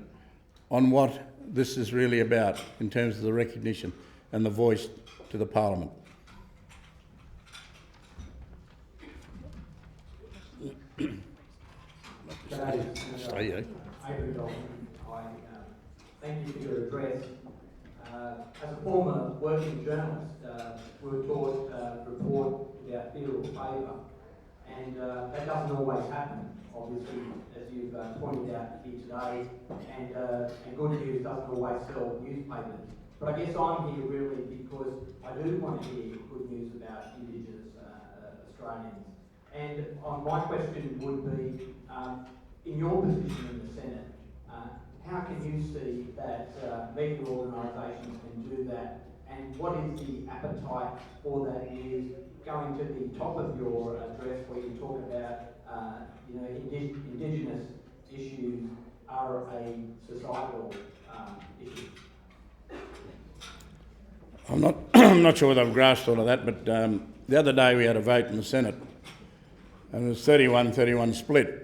Speaker 3: on what this is really about in terms of the recognition and the voice to the Parliament.
Speaker 4: Aboriginal, thank you for your address. As a former working journalist, we were taught to report without fear or favour, and that doesn't always happen, obviously, as you've pointed out here today, and good news doesn't always sell newspapers. But I guess I'm here really because I do want to hear good news about Indigenous Australians. And my question would be, in your position in the Senate, how can you see that media organisations can do that, and what is the appetite for that? Is going to the top of your address where you talk about Indigenous issues are a societal issue?
Speaker 3: I'm not sure whether I've grasped all of that, but the other day we had a vote in the Senate, and it was 31-31 split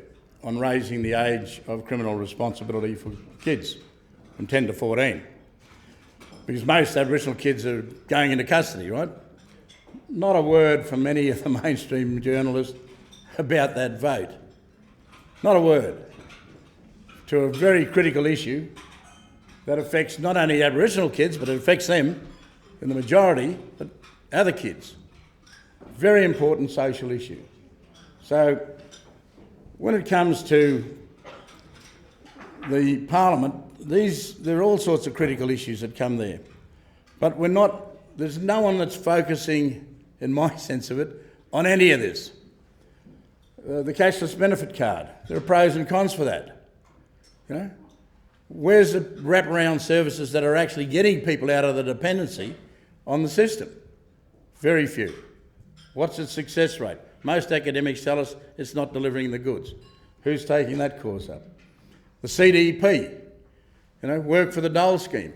Speaker 3: on raising the age of criminal responsibility for kids from 10 to 14. because most Aboriginal kids are going into custody, right? Not a word from any of the mainstream journalists about that vote. Not a word. To a very critical issue that affects not only Aboriginal kids, but it affects them in the majority, but other kids. Very important social issue. So when it comes to the Parliament, there are all sorts of critical issues that come there. But there's no one that's focusing, in my sense of it, on any of this. The cashless benefit card, there are pros and cons for that. You know? Where's the wraparound services that are actually getting people out of the dependency on the system? Very few. What's its success rate? Most academics tell us it's not delivering the goods. Who's taking that course up? The CDP, work for the dole scheme,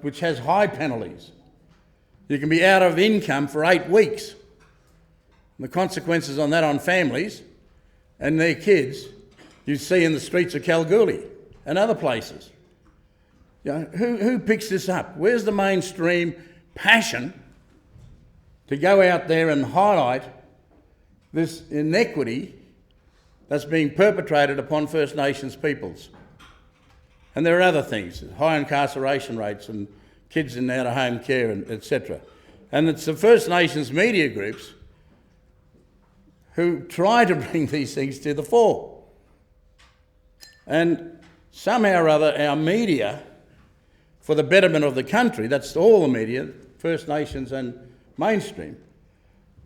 Speaker 3: which has high penalties. You can be out of income for 8 weeks. And the consequences on that on families and their kids you see in the streets of Kalgoorlie and other places. Who picks this up? Where's the mainstream passion to go out there and highlight this inequity that's being perpetrated upon First Nations peoples? And there are other things, high incarceration rates and kids in out-of-home care, and etc. And it's the First Nations media groups who try to bring these things to the fore. And somehow or other, our media, for the betterment of the country, that's all the media, First Nations and mainstream,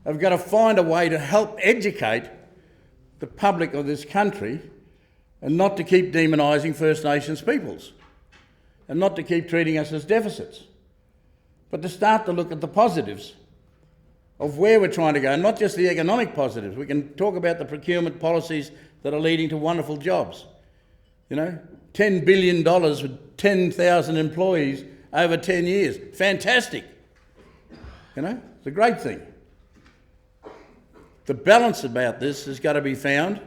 Speaker 3: have got to find a way to help educate the public of this country and not to keep demonising First Nations peoples and not to keep treating us as deficits, but to start to look at the positives of where we're trying to go, not just the economic positives. We can talk about the procurement policies that are leading to wonderful jobs. $10 billion with 10,000 employees over 10 years. Fantastic. It's a great thing. The balance about this has got to be found,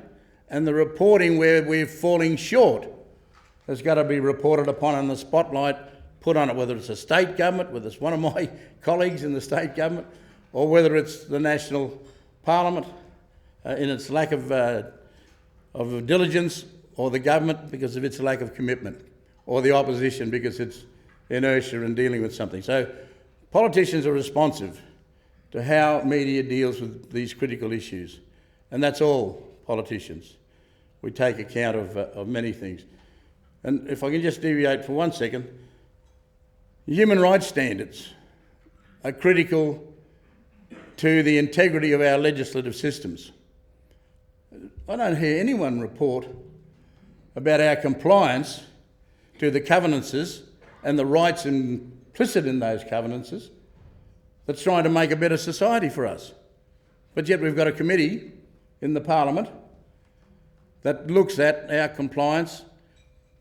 Speaker 3: and the reporting where we're falling short has got to be reported upon and the spotlight put on it, whether it's a state government, whether it's one of my colleagues in the state government, or whether it's the national parliament in its lack of diligence, or the government because of its lack of commitment, or the opposition because it's inertia in dealing with something. So politicians are responsive to how media deals with these critical issues, and that's all politicians. We take account of many things. And if I can just deviate for 1 second, human rights standards are critical to the integrity of our legislative systems. I don't hear anyone report about our compliance to the covenances and the rights implicit in those covenances that's trying to make a better society for us. But yet we've got a committee in the Parliament that looks at our compliance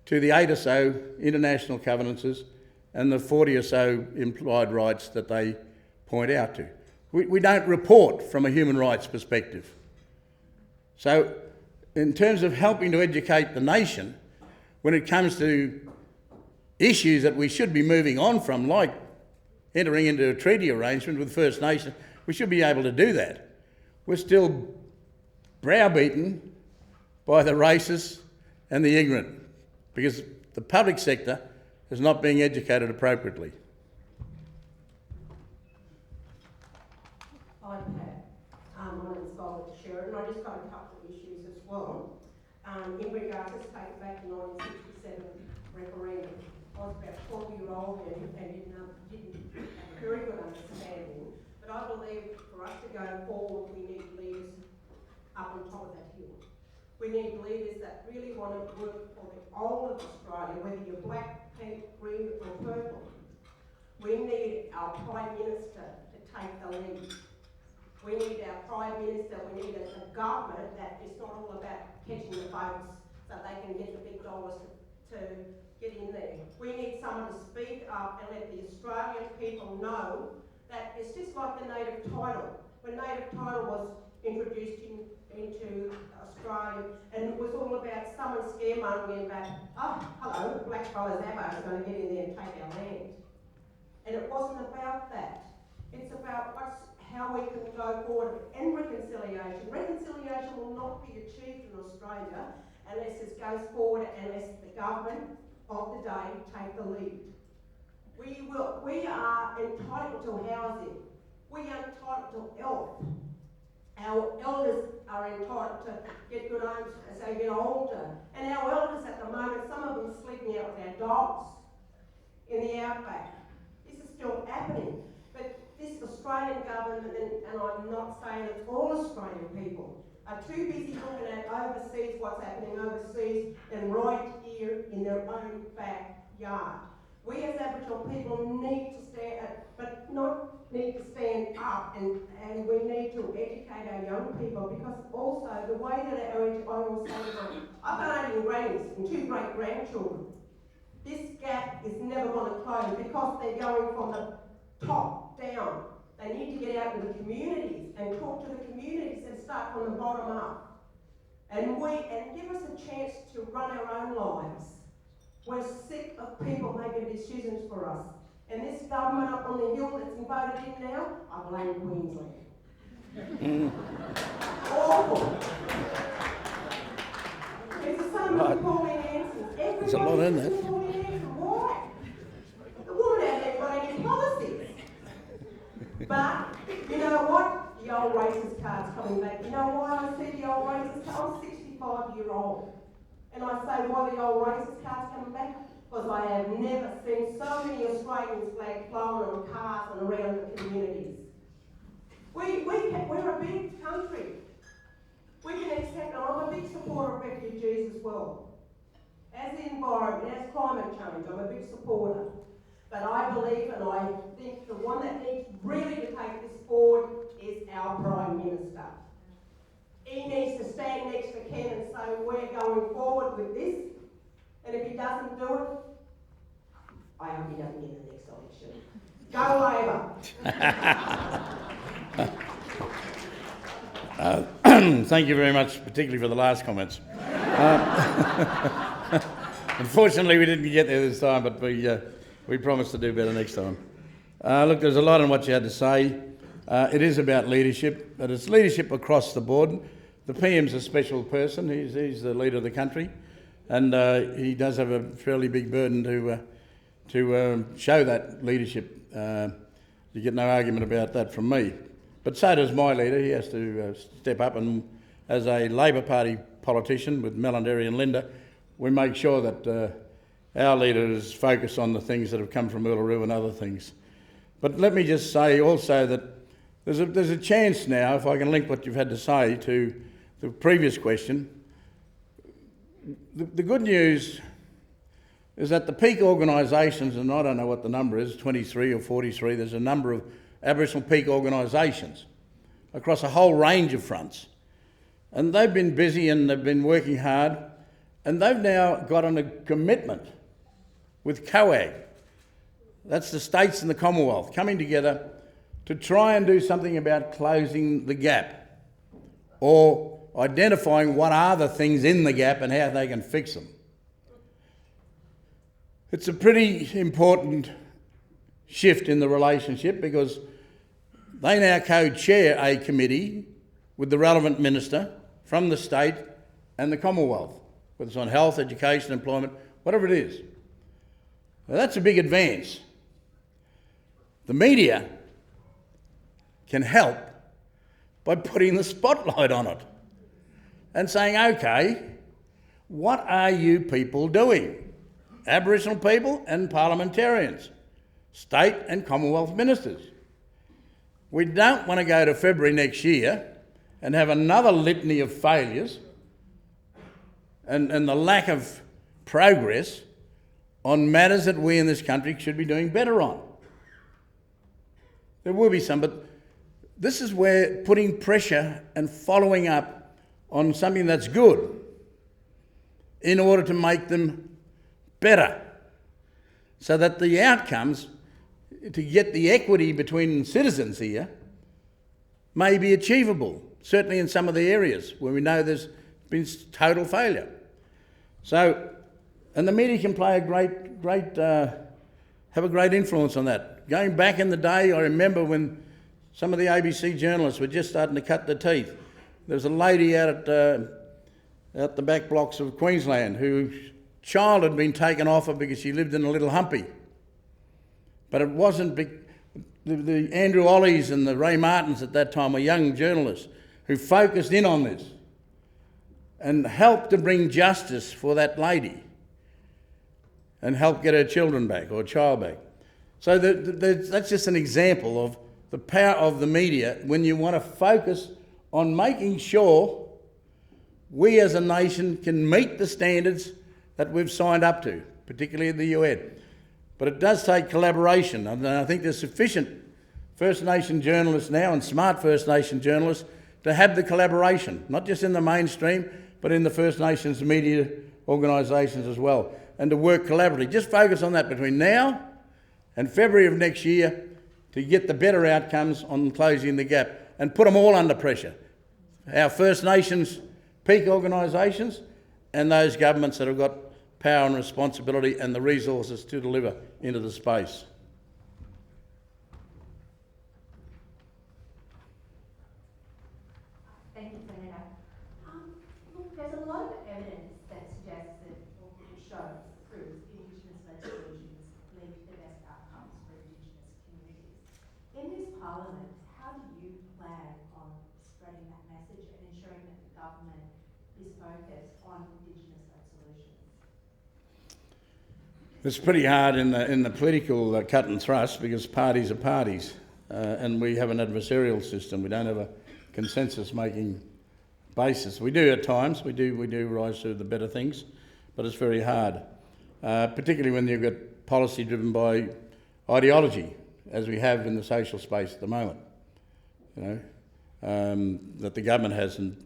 Speaker 3: to the 8 or so international covenances and the 40 or so implied rights that they point out to. We don't report from a human rights perspective. So in terms of helping to educate the nation, when it comes to issues that we should be moving on from, like entering into a treaty arrangement with First Nations, we should be able to do that. We're still browbeaten by the racist and the ignorant because the public sector is not being educated appropriately.
Speaker 5: Hi Pat, my name's Violet Sheridan. I just got a couple of issues as well. In regards to take back the 1967 referendum, I was about 12-year-old then and didn't have a very good understanding. But I believe for us to go forward, we need leaders up on top of that hill. We need leaders that really want to work for the whole of Australia, whether you're black, pink, green or purple. We need our Prime Minister to take the lead. We need our Prime Minister, we need a government that is not all about catching the votes so they can get the big dollars to get in there. We need someone to speak up and let the Australian people know that it's just like the native title. When native title was introduced in into Australia, and it was all about someone scaremongering about, oh, hello, black fellas Abbo is going to get in there and take our land. And it wasn't about that. It's about how we can go forward and reconciliation. Reconciliation will not be achieved in Australia unless it goes forward, unless the government of the day take the lead. We are entitled to housing. We are entitled to health. Our elders are entitled to get good homes as they get older. And our elders at the moment, some of them sleeping out with their dogs in the outback. This is still happening. But this Australian government, and I'm not saying it's all Australian people, are too busy looking at overseas, what's happening overseas, and right here in their own backyard. We as Aboriginal people need to stand up, and we need to educate our young people, because also the way that I will say I've got 18 grannies and 2 great-grandchildren. This gap is never going to close because they're going from the top down. They need to get out to the communities and talk to the communities and start from the bottom up. And give us a chance to run our own lives. We're sick of people making decisions for us. And this government up on the hill that's voted in now, I blame Queensland. Awful. It's the same with Pauline Hanson's.
Speaker 3: There's a lot in that.
Speaker 5: Why? The woman hasn't even got any policies. But, you know what? The old racist card's coming back. You know why I see the old racist card? I'm 65-year-old. And I say, why the old racist card's coming back? Because I have never seen so many Australian flags flowing on cars and around the communities. We're a big country. We can accept, and I'm a big supporter of refugees as well. As the environment, as climate change, I'm a big supporter. But I believe, and I think the one that needs really to take this forward is our Prime Minister. He needs to stand next to Ken and say, we're going forward with this. And if he doesn't do it, I hope he doesn't get the next election. Go Labor!
Speaker 3: Thank you very much, particularly for the last comments. Unfortunately, we didn't get there this time, but we promised to do better next time. Look, there's a lot in what you had to say. It is about leadership, but it's leadership across the board. The PM's a special person. He's the leader of the country, and he does have a fairly big burden to show that leadership. You get no argument about that from me. But so does my leader. He has to step up, and as a Labor Party politician with Melanderi and Linda, we make sure that our leader is focused on the things that have come from Uluru and other things. But let me just say also that there's a chance now, if I can link what you've had to say to the previous question. The good news is that the peak organisations, and I don't know what the number is, 23 or 43, there's a number of Aboriginal peak organisations across a whole range of fronts. And they've been busy and they've been working hard, and they've now got on a commitment with CAIE, that's the states and the Commonwealth, coming together to try and do something about closing the gap, or identifying what are the things in the gap and how they can fix them. It's a pretty important shift in the relationship, because they now co-chair a committee with the relevant minister from the state and the Commonwealth, whether it's on health, education, employment, whatever it is. Now that's a big advance. The media can help by putting the spotlight on it and saying, okay, what are you people doing? Aboriginal people and parliamentarians, state and Commonwealth ministers. We don't want to go to February next year and have another litany of failures and the lack of progress on matters that we in this country should be doing better on. There will be some, but this is where putting pressure and following up on something that's good in order to make them better, so that the outcomes, to get the equity between citizens here, may be achievable. certainly in some of the areas where we know there's been total failure. So, and the media can play have a great influence on that. Going back in the day, I remember when some of the ABC journalists were just starting to cut their teeth. There was a lady out at the back blocks of Queensland whose child had been taken off her because she lived in a little humpy. But it wasn't the Andrew Ollies and the Ray Martins at that time were young journalists who focused in on this and helped to bring justice for that lady and help get her children back or child back. So that's just an example of the power of the media when you want to focus on making sure we as a nation can meet the standards that we've signed up to, particularly in the UN. But it does take collaboration, and I think there's sufficient First Nation journalists now and smart First Nation journalists to have the collaboration, not just in the mainstream, but in the First Nations media organisations as well, and to work collaboratively. Just focus on that between now and February of next year to get the better outcomes on closing the gap and put them all under pressure. Our First Nations peak organisations and those governments that have got power and responsibility and the resources to deliver into the space.
Speaker 6: Thank you, Senator. Look, there's a lot of evidence that suggests that, or shows, proves Indigenous-led solutions lead to the best outcomes for Indigenous communities. In this Parliament, how do you plan on spreading that message and ensuring that the government is focused on Indigenous-led solutions?
Speaker 3: It's pretty hard in the political cut and thrust because parties are parties, and we have an adversarial system. We don't have a consensus-making basis. We do at times. We do rise to the better things, but it's very hard, particularly when you've got policy driven by ideology, as we have in the social space at the moment. You know, that the government has, and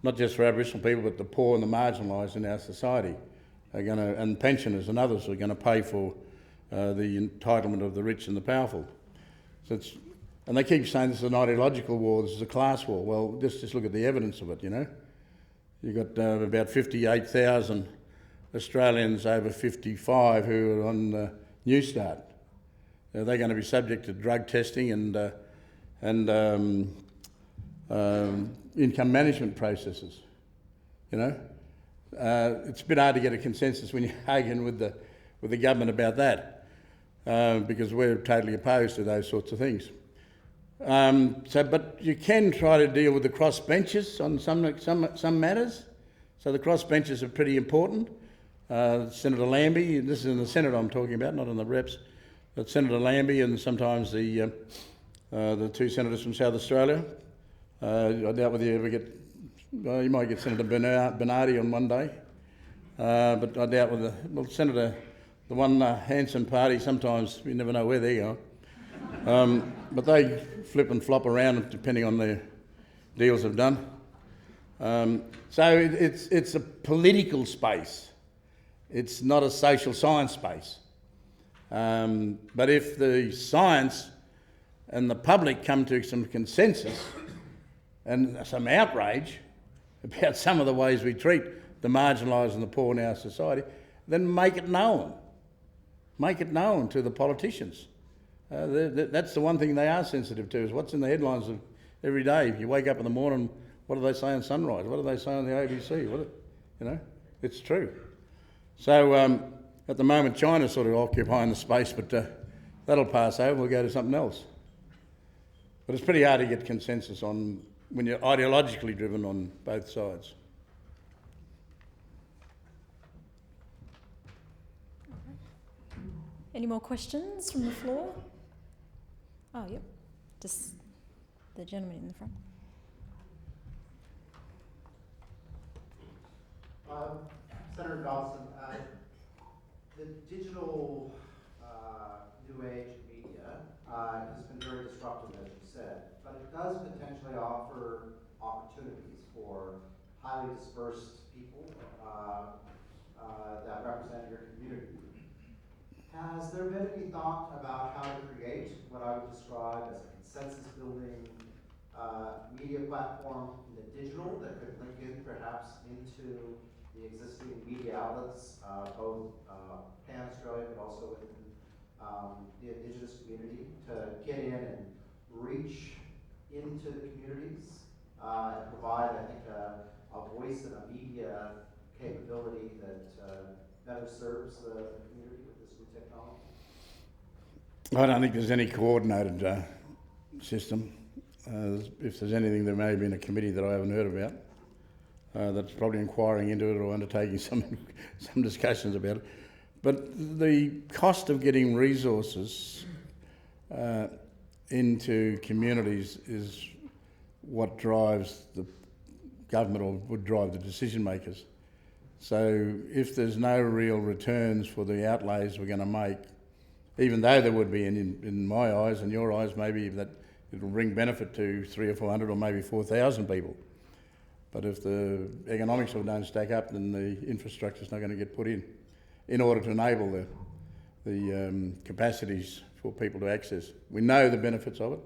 Speaker 3: not just for Aboriginal people, but the poor and the marginalised in our society are going to, and pensioners and others are going to pay for the entitlement of the rich and the powerful. So it's, and they keep saying this is an ideological war, this is a class war. Well, just look at the evidence of it, you know. You've got about 58,000 Australians over 55 who are on New Start. They're going to be subject to drug testing and income management processes, you know. It's a bit hard to get a consensus when you're arguing with the government about that, because we're totally opposed to those sorts of things. But you can try to deal with the crossbenchers on some matters. So the crossbenchers are pretty important. Senator Lambie, this is in the Senate I'm talking about, not in the reps, but Senator Lambie and sometimes the two senators from South Australia. I doubt whether you ever get, well, you might get Senator Bernardi on one day, but I doubt whether, well, Senator, the one handsome party, sometimes you never know where they go. But they flip and flop around depending on the deals they've done. So it's a political space. It's not a social science space. But if the science and the public come to some consensus and some outrage about some of the ways we treat the marginalised and the poor in our society, then make it known. Make it known to the politicians. That's the one thing they are sensitive to, is what's in the headlines of every day. If you wake up in the morning, what do they say on Sunrise? What do they say on the ABC? You know, it's true. So at the moment, China's sort of occupying the space, but that'll pass over. We'll go to something else. But it's pretty hard to get consensus on when you're ideologically driven on both sides.
Speaker 1: Any more questions from the floor? Oh, yep. Just the gentleman in the front.
Speaker 7: Senator Dawson, the digital new age media has been very disruptive, as you said, but it does potentially offer opportunities for highly dispersed people that represent your community. Has there been any thought about how to create what I would describe as a consensus building media platform in the digital that could link in perhaps into the existing media outlets, both pan-Australia but also within the Indigenous community, to get in and reach into the communities and provide, I think, a voice and a media capability that better serves the community with this new technology?
Speaker 3: I don't think there's any coordinated system. If there's anything, there may have been a committee that I haven't heard about that's probably inquiring into it or undertaking some discussions about it. But the cost of getting resources into communities is what drives the government, or would drive the decision makers. So if there's no real returns for the outlays we're going to make, even though there would be in my eyes and your eyes, maybe that it'll bring benefit to 300 or 400 or maybe 4,000 people. But if the economics of it don't stack up, then the infrastructure's not going to get put in order to enable the capacities for people to access. We know the benefits of it,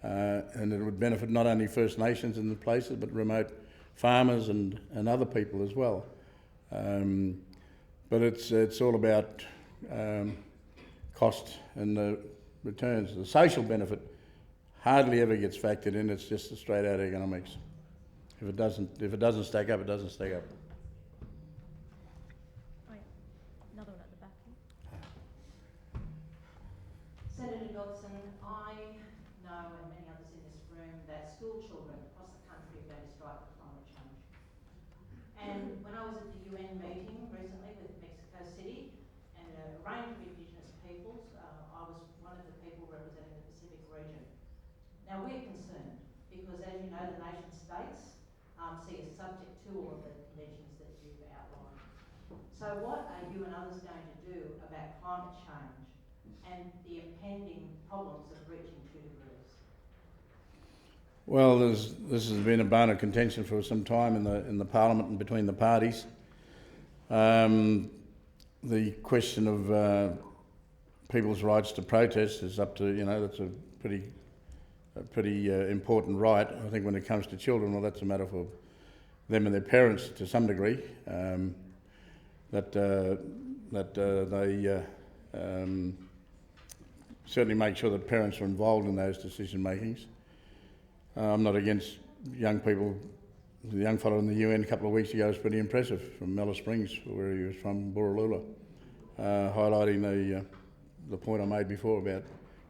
Speaker 3: and it would benefit not only First Nations in the places, but remote farmers and other people as well. But it's all about cost and the returns. The social benefit hardly ever gets factored in. It's just a straight out economics. If it doesn't stack up, it doesn't stack up.
Speaker 1: Another one at the back here.
Speaker 8: Senator Dodson, I know, and many others in this room, that school children across the country are going to strike for climate change. And when I was at the UN meeting recently with Mexico City and a range of Indigenous peoples, I was one of the people representing the Pacific region. Now we're concerned because, as you know, the nation states see us subject to all of the conventions that you've outlined. So what are you and others going to do about climate change and the impending problems of reaching 2 degrees?
Speaker 3: Well, this has been a bone of contention for some time in the Parliament and between the parties. The question of people's rights to protest is up to, that's a pretty important right. I think when it comes to children, well, that's a matter for them and their parents to some degree. That they certainly make sure that parents are involved in those decision makings. I'm not against young people. The young fellow in the UN a couple of weeks ago was pretty impressive, from Alice Springs, where he was from, Borroloola, highlighting the point I made before about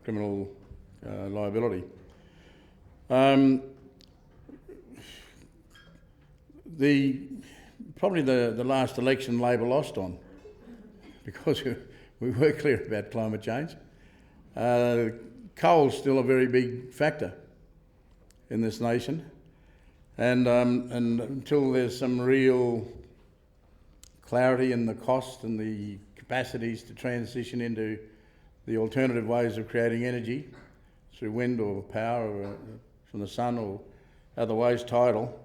Speaker 3: criminal liability. Probably the last election Labor lost on, because we were clear about climate change. Coal's still a very big factor in this nation, and until there's some real clarity in the cost and the capacities to transition into the alternative ways of creating energy through wind or power or from the sun or other ways, tidal,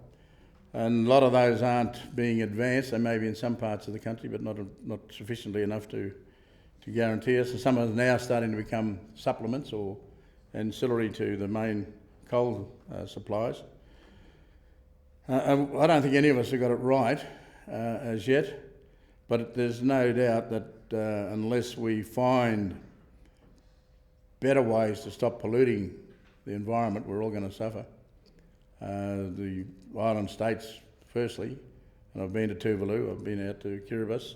Speaker 3: and a lot of those aren't being advanced. They may be in some parts of the country, but not sufficiently enough to guarantee us. And some are now starting to become supplements or ancillary to the main coal supplies. I don't think any of us have got it right as yet, but there's no doubt that unless we find better ways to stop polluting the environment, we're all going to suffer. The island states, firstly, and I've been to Tuvalu, I've been out to Kiribati.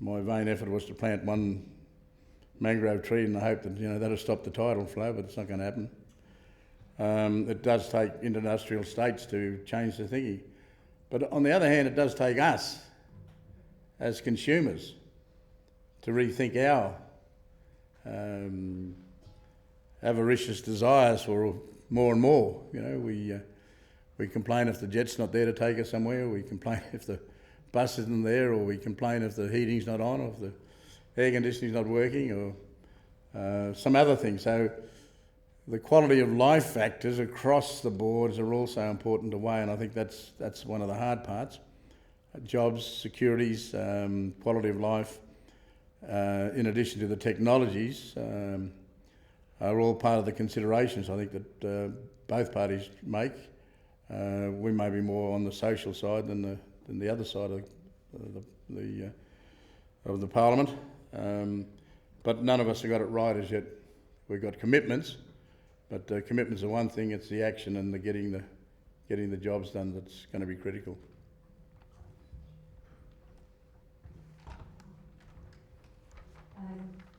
Speaker 3: My vain effort was to plant one mangrove tree in the hope that that'll stop the tidal flow, but it's not going to happen. It does take industrial states to change their thinking, but on the other hand, it does take us as consumers to rethink our avaricious desires for more and more. We complain if the jet's not there to take us somewhere, we complain if the bus isn't there, or we complain if the heating's not on, or if the air conditioning's not working, or some other thing. So the quality of life factors across the boards are also important to weigh, and I think that's one of the hard parts. Jobs, securities, quality of life, in addition to the technologies, are all part of the considerations I think that both parties make. We may be more on the social side than the other side of the Parliament, but none of us have got it right as yet. We've got commitments, but commitments are one thing. It's the action and the getting the jobs done that's going to be critical.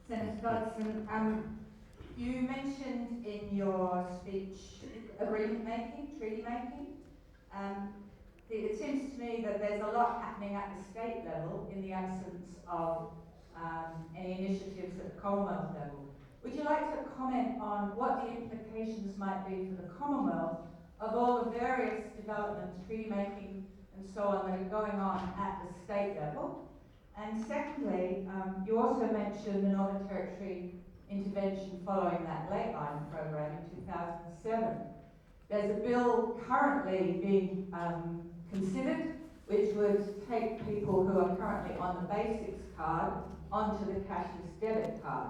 Speaker 6: Senator Dodson, you mentioned in your speech agreement making, treaty making. It seems to me that there's a lot happening at the state level in the absence of any initiatives at the Commonwealth level. Would you like to comment on what the implications might be for the Commonwealth of all the various developments, treaty making and so on, that are going on at the state level? And secondly, you also mentioned the Northern Territory intervention following that late line program in 2007. There's a bill currently being considered which would take people who are currently on the basics card onto the cashless debit card,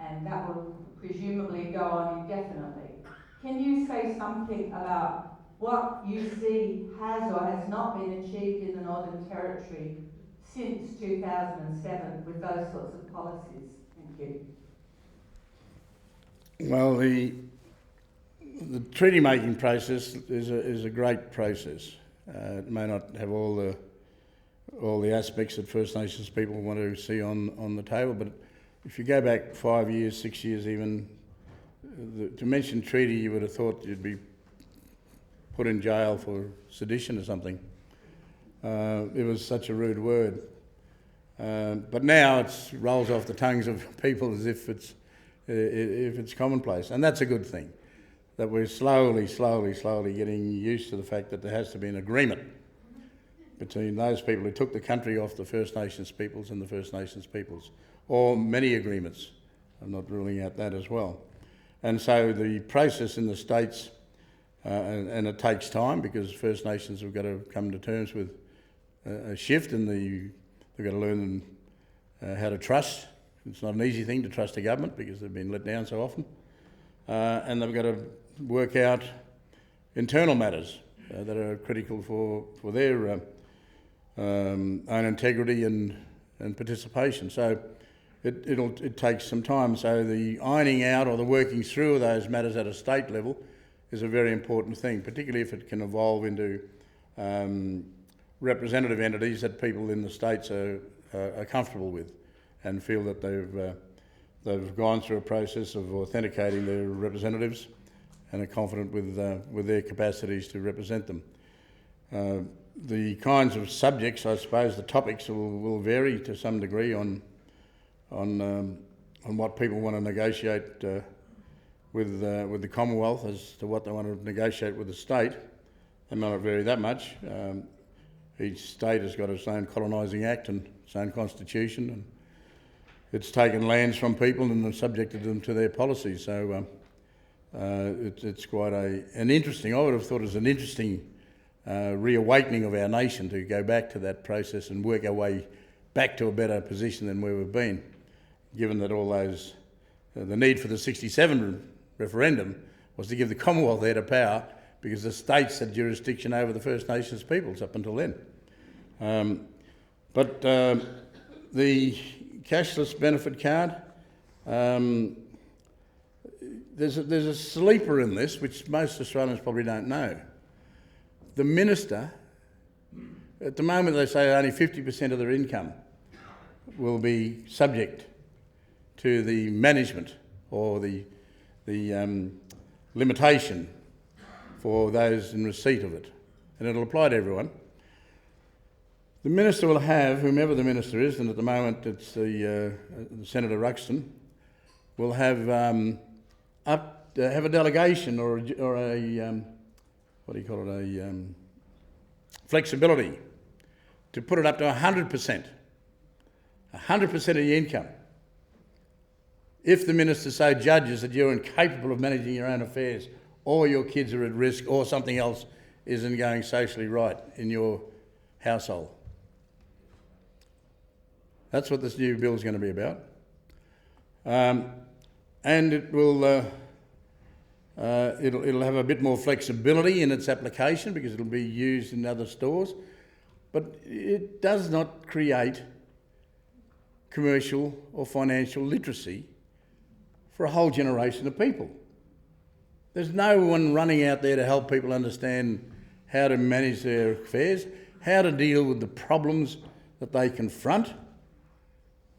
Speaker 6: and that will presumably go on indefinitely. Can you say something about what you see has or has not been achieved in the Northern Territory since 2007 with those sorts of policies? Thank you.
Speaker 3: Well, the treaty making process is a great process. It may not have all the aspects that First Nations people want to see on the table, but if you go back 5 years, 6 years even, to mention treaty, you would have thought you'd be put in jail for sedition or something. It was such a rude word. But now it rolls off the tongues of people as if it's commonplace, and that's a good thing. That we're slowly getting used to the fact that there has to be an agreement between those people who took the country off the First Nations peoples and the First Nations peoples, or many agreements. I'm not ruling out that as well. And so the process in the states, and it takes time because First Nations have got to come to terms with a shift, and they've got to learn how to trust. It's not an easy thing to trust a government because they've been let down so often. And they've got to work out internal matters that are critical for their own integrity and participation. So it takes some time. So the ironing out or the working through of those matters at a state level is a very important thing, particularly if it can evolve into representative entities that people in the states are comfortable with and feel that they've gone through a process of authenticating their representatives and are confident with their capacities to represent them. The kinds of subjects, I suppose, the topics will vary to some degree on what people want to negotiate with the Commonwealth as to what they want to negotiate with the state. They may not vary that much. Each state has got its own colonising act and its own constitution, and it's taken lands from people and subjected them to their policies. So it's quite an interesting, I would have thought it was an interesting reawakening of our nation to go back to that process and work our way back to a better position than where we've been, given that all those, the need for the 67 referendum was to give the Commonwealth their power because the states had jurisdiction over the First Nations peoples up until then. But the cashless benefit card, there's a sleeper in this, which most Australians probably don't know. The minister, at the moment they say only 50% of their income will be subject to the management or the limitation for those in receipt of it, and it'll apply to everyone. The minister will have, whomever the minister is, and at the moment it's the Senator Ruxton, will have have a delegation or a what do you call it, a flexibility to put it up to 100%, 100% of your income. If the minister so judges that you're incapable of managing your own affairs, or your kids are at risk, or something else isn't going socially right in your household. That's what this new bill is going to be about. and it'll have a bit more flexibility in its application because it'll be used in other stores, but it does not create commercial or financial literacy for a whole generation of people. There's no one running out there to help people understand how to manage their affairs, how to deal with the problems that they confront,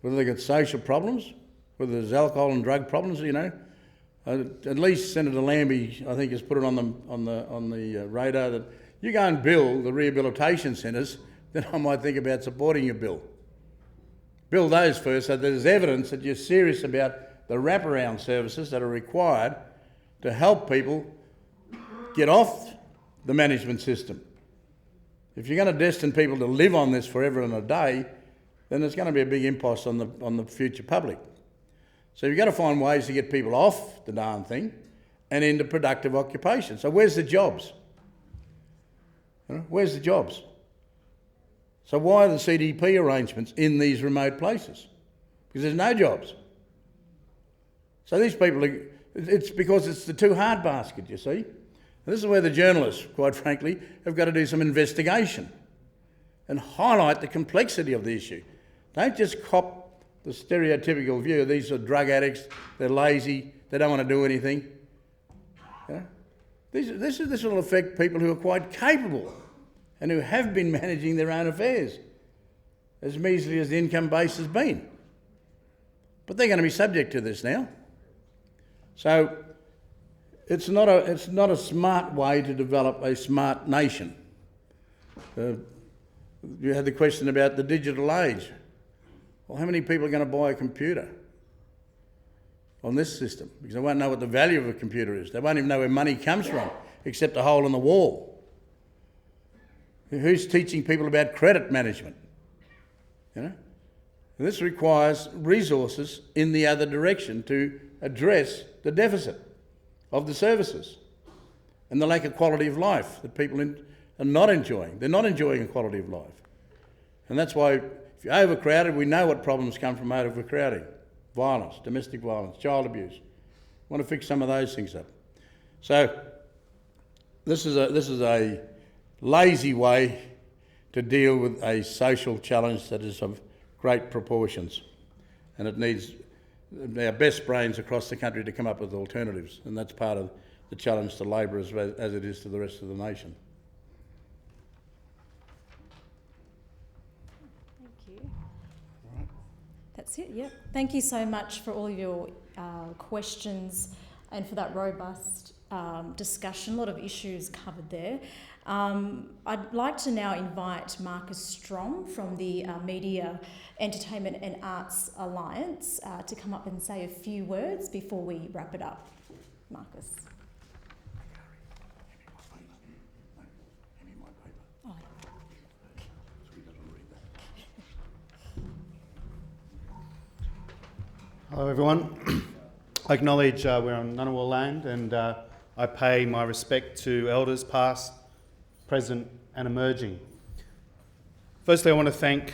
Speaker 3: whether they've got social problems, whether there's alcohol and drug problems, you know. At least Senator Lambie, I think, has put it on the radar that you go and build the rehabilitation centres, then I might think about supporting your bill. Build those first so there's evidence that you're serious about the wraparound services that are required to help people get off the management system. If you're going to destine people to live on this forever and a day, then there's going to be a big impost on the future public. So you've got to find ways to get people off the darn thing and into productive occupation. So where's the jobs? You know, where's the jobs? So why are the CDP arrangements in these remote places? Because there's no jobs. So these people, it's because it's the too hard basket, you see. And this is where the journalists, quite frankly, have got to do some investigation and highlight the complexity of the issue. Don't just cop the stereotypical view, these are drug addicts, they're lazy, they don't want to do anything. You know? This will affect people who are quite capable and who have been managing their own affairs, as measly as the income base has been. But they're going to be subject to this now. So it's not a smart way to develop a smart nation. You had the question about the digital age. Well, how many people are going to buy a computer on this system? Because they won't know what the value of a computer is. They won't even know where money comes from, except a hole in the wall. Who's teaching people about credit management? You know? And this requires resources in the other direction to address the deficit of the services and the lack of quality of life that people are not enjoying. They're not enjoying a quality of life. And that's why if you're overcrowded, we know what problems come from overcrowding. Violence, domestic violence, child abuse. We want to fix some of those things up. So this is a lazy way to deal with a social challenge that is of great proportions. And it needs our best brains across the country to come up with alternatives. And that's part of the challenge to Labor as it is to the rest of the nation.
Speaker 1: That's it, yep. Thank you so much for all your questions and for that robust discussion. A lot of issues covered there. I'd like to now invite Marcus Strom from the Media, Entertainment and Arts Alliance to come up and say a few words before we wrap it up. Marcus.
Speaker 9: Hello everyone. I acknowledge we're on Ngunnawal land and I pay my respect to elders past, present and emerging. Firstly, I want to thank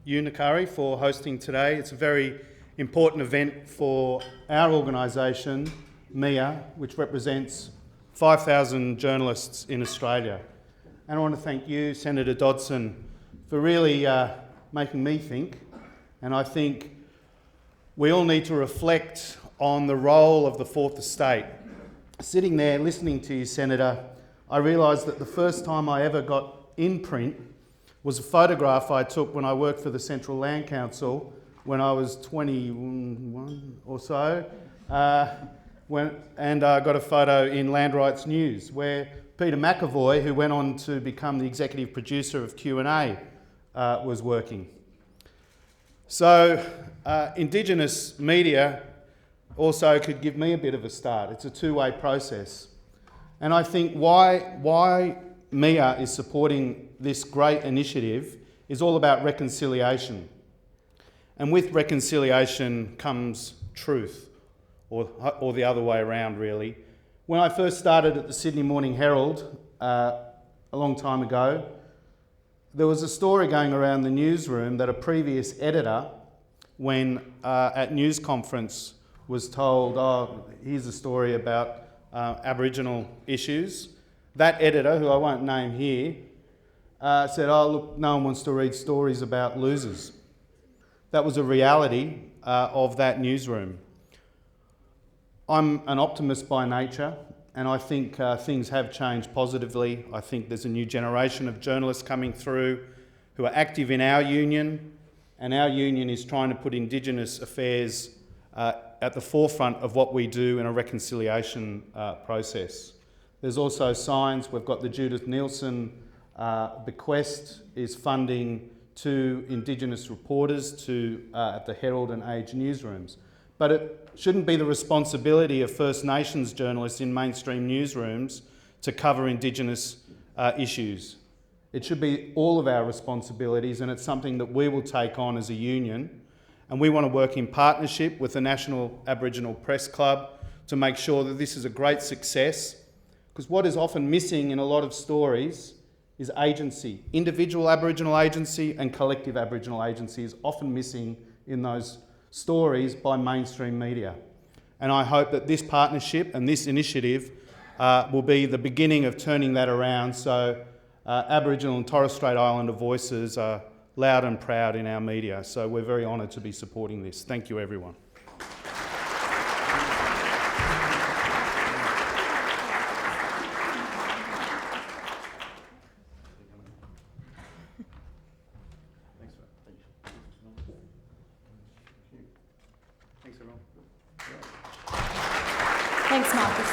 Speaker 9: you, CAIE, for hosting today. It's a very important event for our organisation, MIA, which represents 5,000 journalists in Australia. And I want to thank you, Senator Dodson, for really making me think. And I think we all need to reflect on the role of the Fourth Estate. Sitting there listening to you, Senator, I realised that the first time I ever got in print was a photograph I took when I worked for the Central Land Council when I was 21 or so, and I got a photo in Land Rights News where Peter McAvoy, who went on to become the executive producer of Q&A, was working. So Indigenous media also could give me a bit of a start. It's a two-way process. And I think why MIA is supporting this great initiative is all about reconciliation. And with reconciliation comes truth, or the other way around, really. When I first started at the Sydney Morning Herald a long time ago, there was a story going around the newsroom that a previous editor, when at news conference, was told, oh, here's a story about Aboriginal issues. That editor, who I won't name here, said, oh, look, no one wants to read stories about losers. That was a reality of that newsroom. I'm an optimist by nature, and I think things have changed positively. I think there's a new generation of journalists coming through who are active in our union, and our union is trying to put Indigenous affairs at the forefront of what we do in a reconciliation process. There's also signs. We've got the Judith Nielsen bequest is funding 2 Indigenous reporters at the Herald and Age newsrooms. But it shouldn't be the responsibility of First Nations journalists in mainstream newsrooms to cover Indigenous issues. It should be all of our responsibilities, and it's something that we will take on as a union. And we want to work in partnership with the National Aboriginal Press Club to make sure that this is a great success, because what is often missing in a lot of stories is agency. Individual Aboriginal agency and collective Aboriginal agency is often missing in those stories by mainstream media. And I hope that this partnership and this initiative will be the beginning of turning that around, so Aboriginal and Torres Strait Islander voices are loud and proud in our media. So we're very honoured to be supporting this. Thank you, everyone.
Speaker 1: Thanks, Marcus.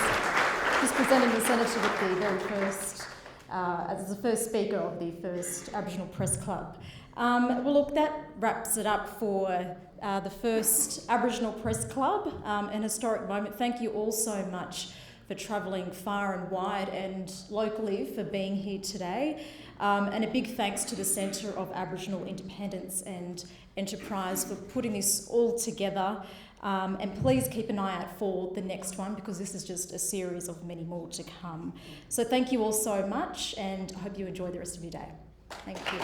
Speaker 1: Just presenting the Senator with the very first, as the first speaker of the first Aboriginal Press Club. Well, look, that wraps it up for the first Aboriginal Press Club, an historic moment. Thank you all so much for travelling far and wide and locally for being here today. And a big thanks to the Centre of Aboriginal Independence and Enterprise for putting this all together. And please keep an eye out for the next one, because this is just a series of many more to come. So thank you all so much, and I hope you enjoy the rest of your day. Thank you.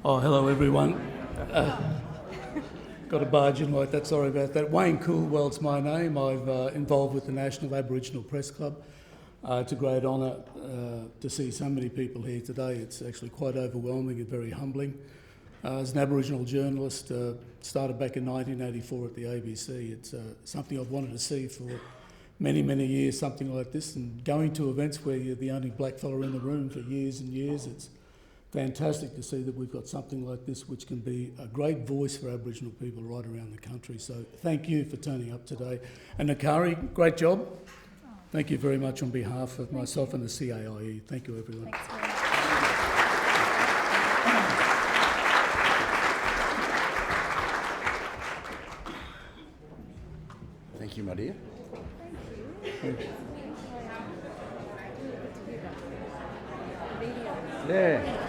Speaker 10: Oh, hello everyone. Got a barge in like that, sorry about that. Wayne Coolwell's my name. I'm involved with the National Aboriginal Press Club. It's a great honour to see so many people here today. It's actually quite overwhelming and very humbling. As an Aboriginal journalist, started back in 1984 at the ABC. It's something I've wanted to see for many, many years, something like this, and going to events where you're the only black fella in the room for years and years. It's fantastic to see that we've got something like this which can be a great voice for Aboriginal people right around the country. So thank you for turning up today. And Nakari, great job. Thank you very much on behalf of myself and the CAIE. Thank you, everyone.
Speaker 1: Thanks very much.
Speaker 3: Thank you, my dear.
Speaker 1: Thank you.
Speaker 3: Yeah.